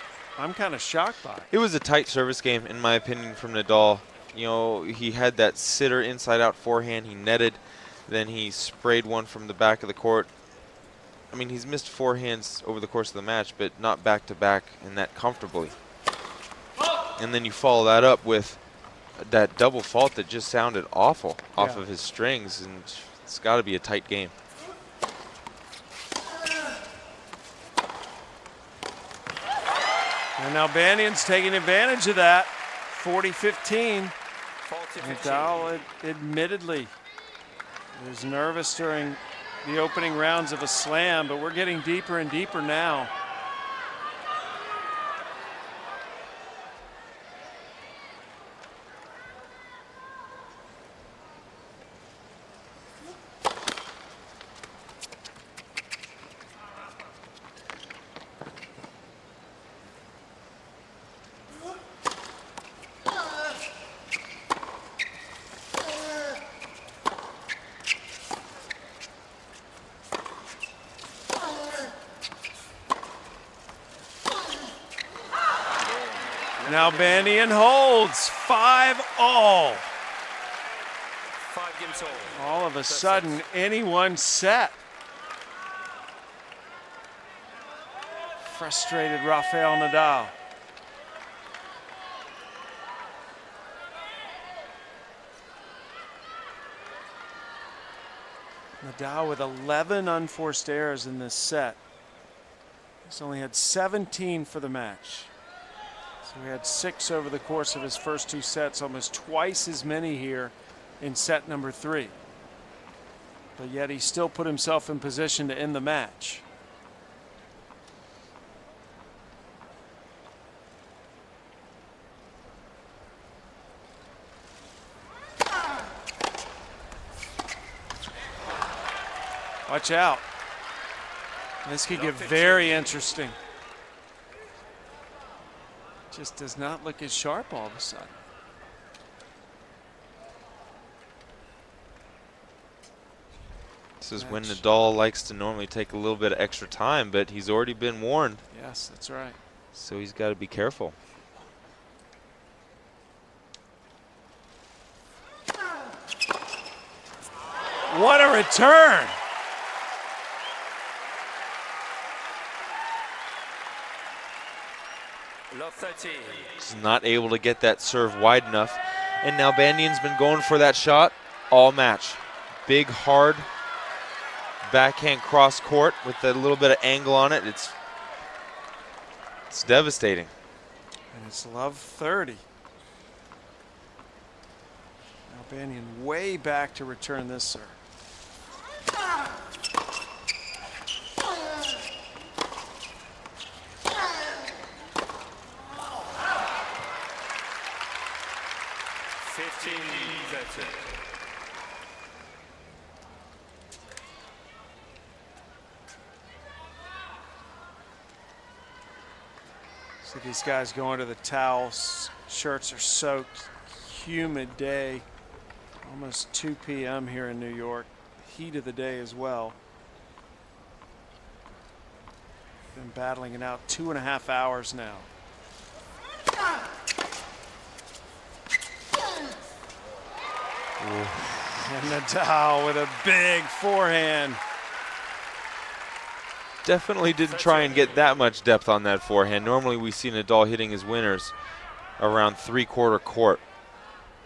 kind of shocked by it. It was a tight service game, in my opinion, from Nadal. You know, he had that sitter inside-out forehand. He netted. Then he sprayed one from the back of the court. I mean, he's missed forehands over the course of the match, but not back-to-back and that comfortably. And then you follow that up with that double fault that just sounded awful off of his strings, and it's got to be a tight game. And Nalbandian's taking advantage of that. 40-15. Nadal admittedly was nervous during the opening rounds of a slam, but we're getting deeper and deeper now. Nalbandian holds 5-all. 5 games all. All of a sudden, anyone set. Frustrated Rafael Nadal. Nadal with 11 unforced errors in this set. He's only had 17 for the match. So he had 6 over the course of his first 2 sets, almost twice as many here in set number 3. But yet he still put himself in position to end the match. Watch out. This could get very interesting. Just does not look as sharp all of a sudden. This is when Nadal likes to normally take a little bit of extra time, but he's already been warned. Yes, that's right. So he's got to be careful. What a return! Love 13. He's not able to get that serve wide enough. And Nalbandian's been going for that shot all match. Big, hard backhand cross court with a little bit of angle on it. It's devastating. And it's love 30. Nalbandian way back to return this serve. See these guys going to the towels. Shirts are soaked. Humid day. Almost 2 p.m. here in New York. Heat of the day as well. Been battling it out 2.5 hours now. And Nadal with a big forehand. Definitely didn't try and get that much depth on that forehand. Normally we see Nadal hitting his winners around 3/4 court.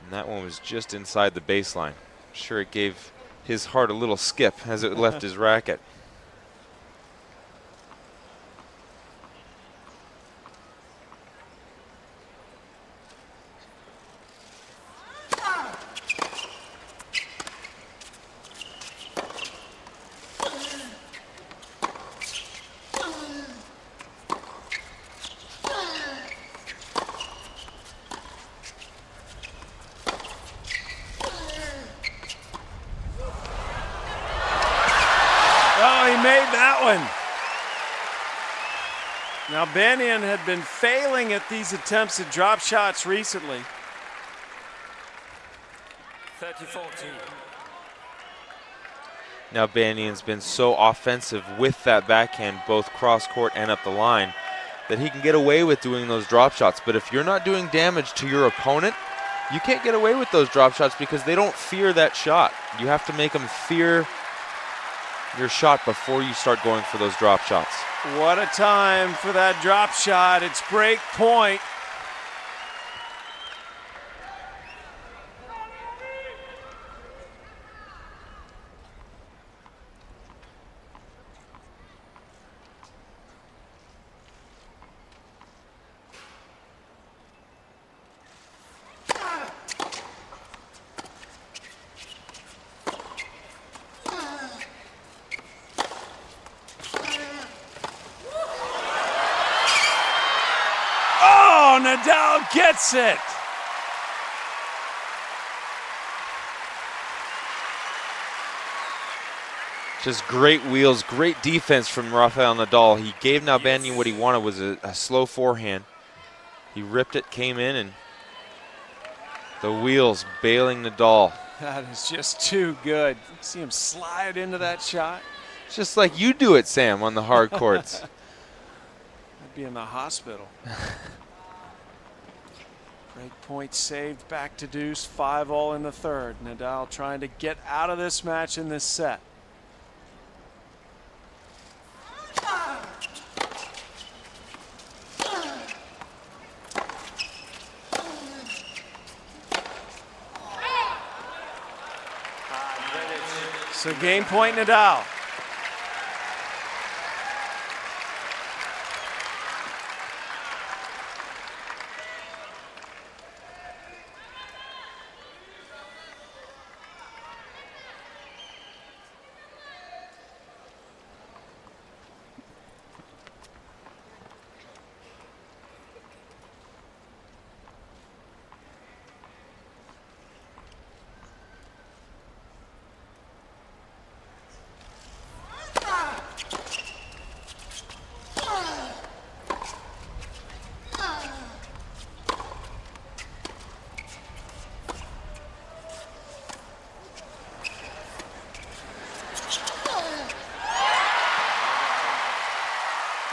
And that one was just inside the baseline. I'm sure it gave his heart a little skip as it left his racket. Nalbandian had been failing at these attempts at drop shots recently. 30-14. Nalbandian's been so offensive with that backhand, both cross court and up the line, that he can get away with doing those drop shots. But if you're not doing damage to your opponent, you can't get away with those drop shots because they don't fear that shot. You have to make them fear your shot before you start going for those drop shots. What a time for that drop shot. It's break point. Nadal gets it. Just great wheels, great defense from Rafael Nadal. He gave Nalbandian what he wanted, was a slow forehand. He ripped it, came in, and the wheels bailing Nadal. That is just too good. See him slide into that shot. Just like you do it, Sam, on the hard courts. I'd be in the hospital. Break point saved, back to deuce, 5-all in the third. Nadal trying to get out of this match in this set. So game point Nadal.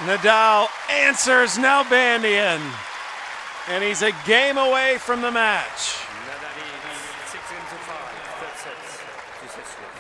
Nadal answers Nalbandian, and he's a game away from the match. Nadal is 6 into 5, third set, 2 sets left.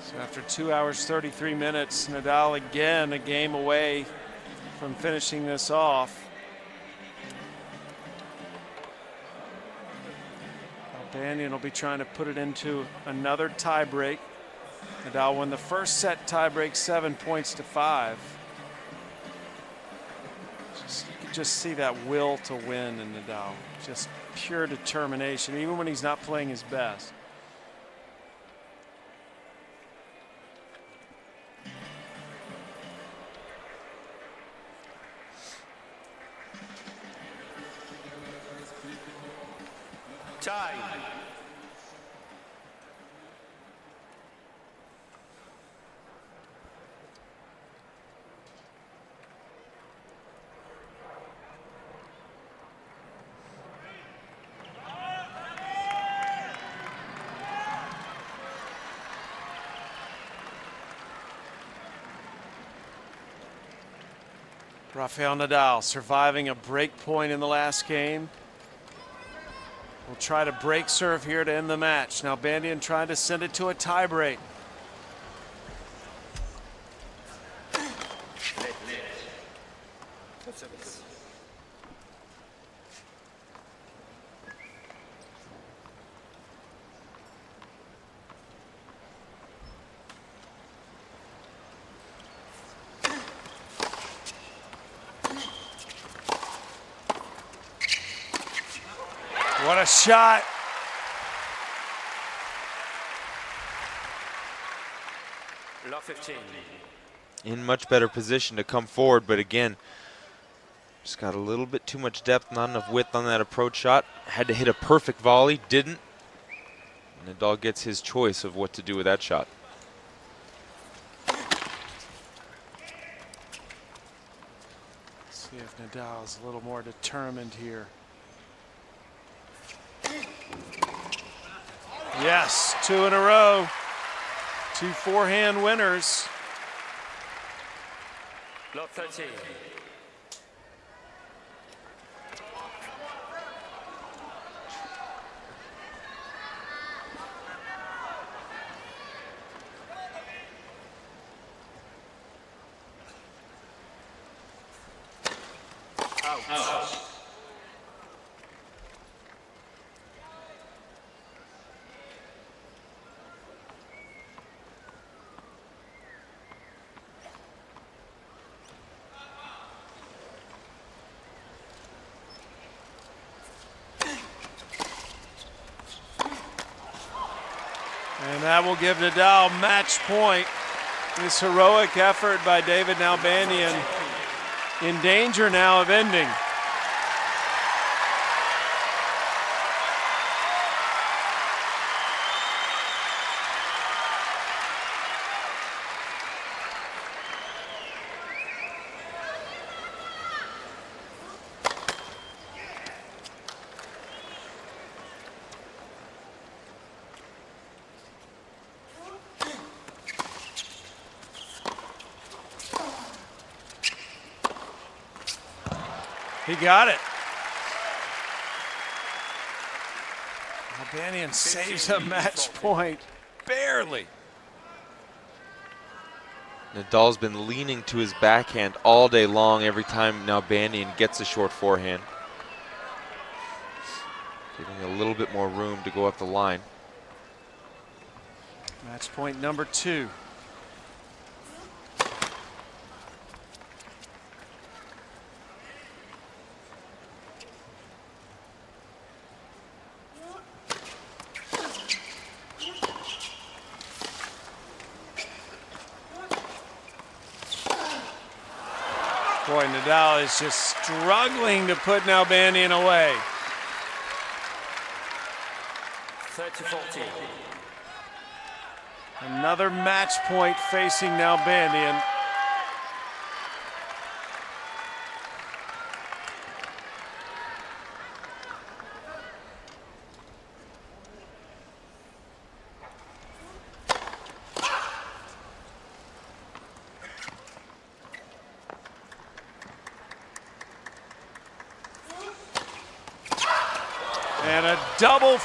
So after 2 hours, 33 minutes, Nadal again a game away from finishing this off. Nalbandian will be trying to put it into another tiebreak. Nadal won the first set tiebreak 7 points to 5. You could just see that will to win in Nadal. Just pure determination, even when he's not playing his best. Tie. Rafael Nadal surviving a break point in the last game. Will try to break serve here to end the match. Nalbandian trying to send it to a tie break. What a shot. Love 15. In much better position to come forward, but again, just got a little bit too much depth, not enough width on that approach shot. Had to hit a perfect volley, didn't. Nadal gets his choice of what to do with that shot. See if Nadal's a little more determined here. Yes, 2 in a row. 2 forehand winners. Love 13. Out. And that will give Nadal match point. This heroic effort by David Nalbandian in danger now of ending. He got it. Nalbandian saves a match point. Barely. Nadal's been leaning to his backhand all day long every time Nalbandian gets a short forehand. Giving a little bit more room to go up the line. Match point number 2. Boy, Nadal is just struggling to put Nalbandian away. 30-14. Another match point facing Nalbandian. And a double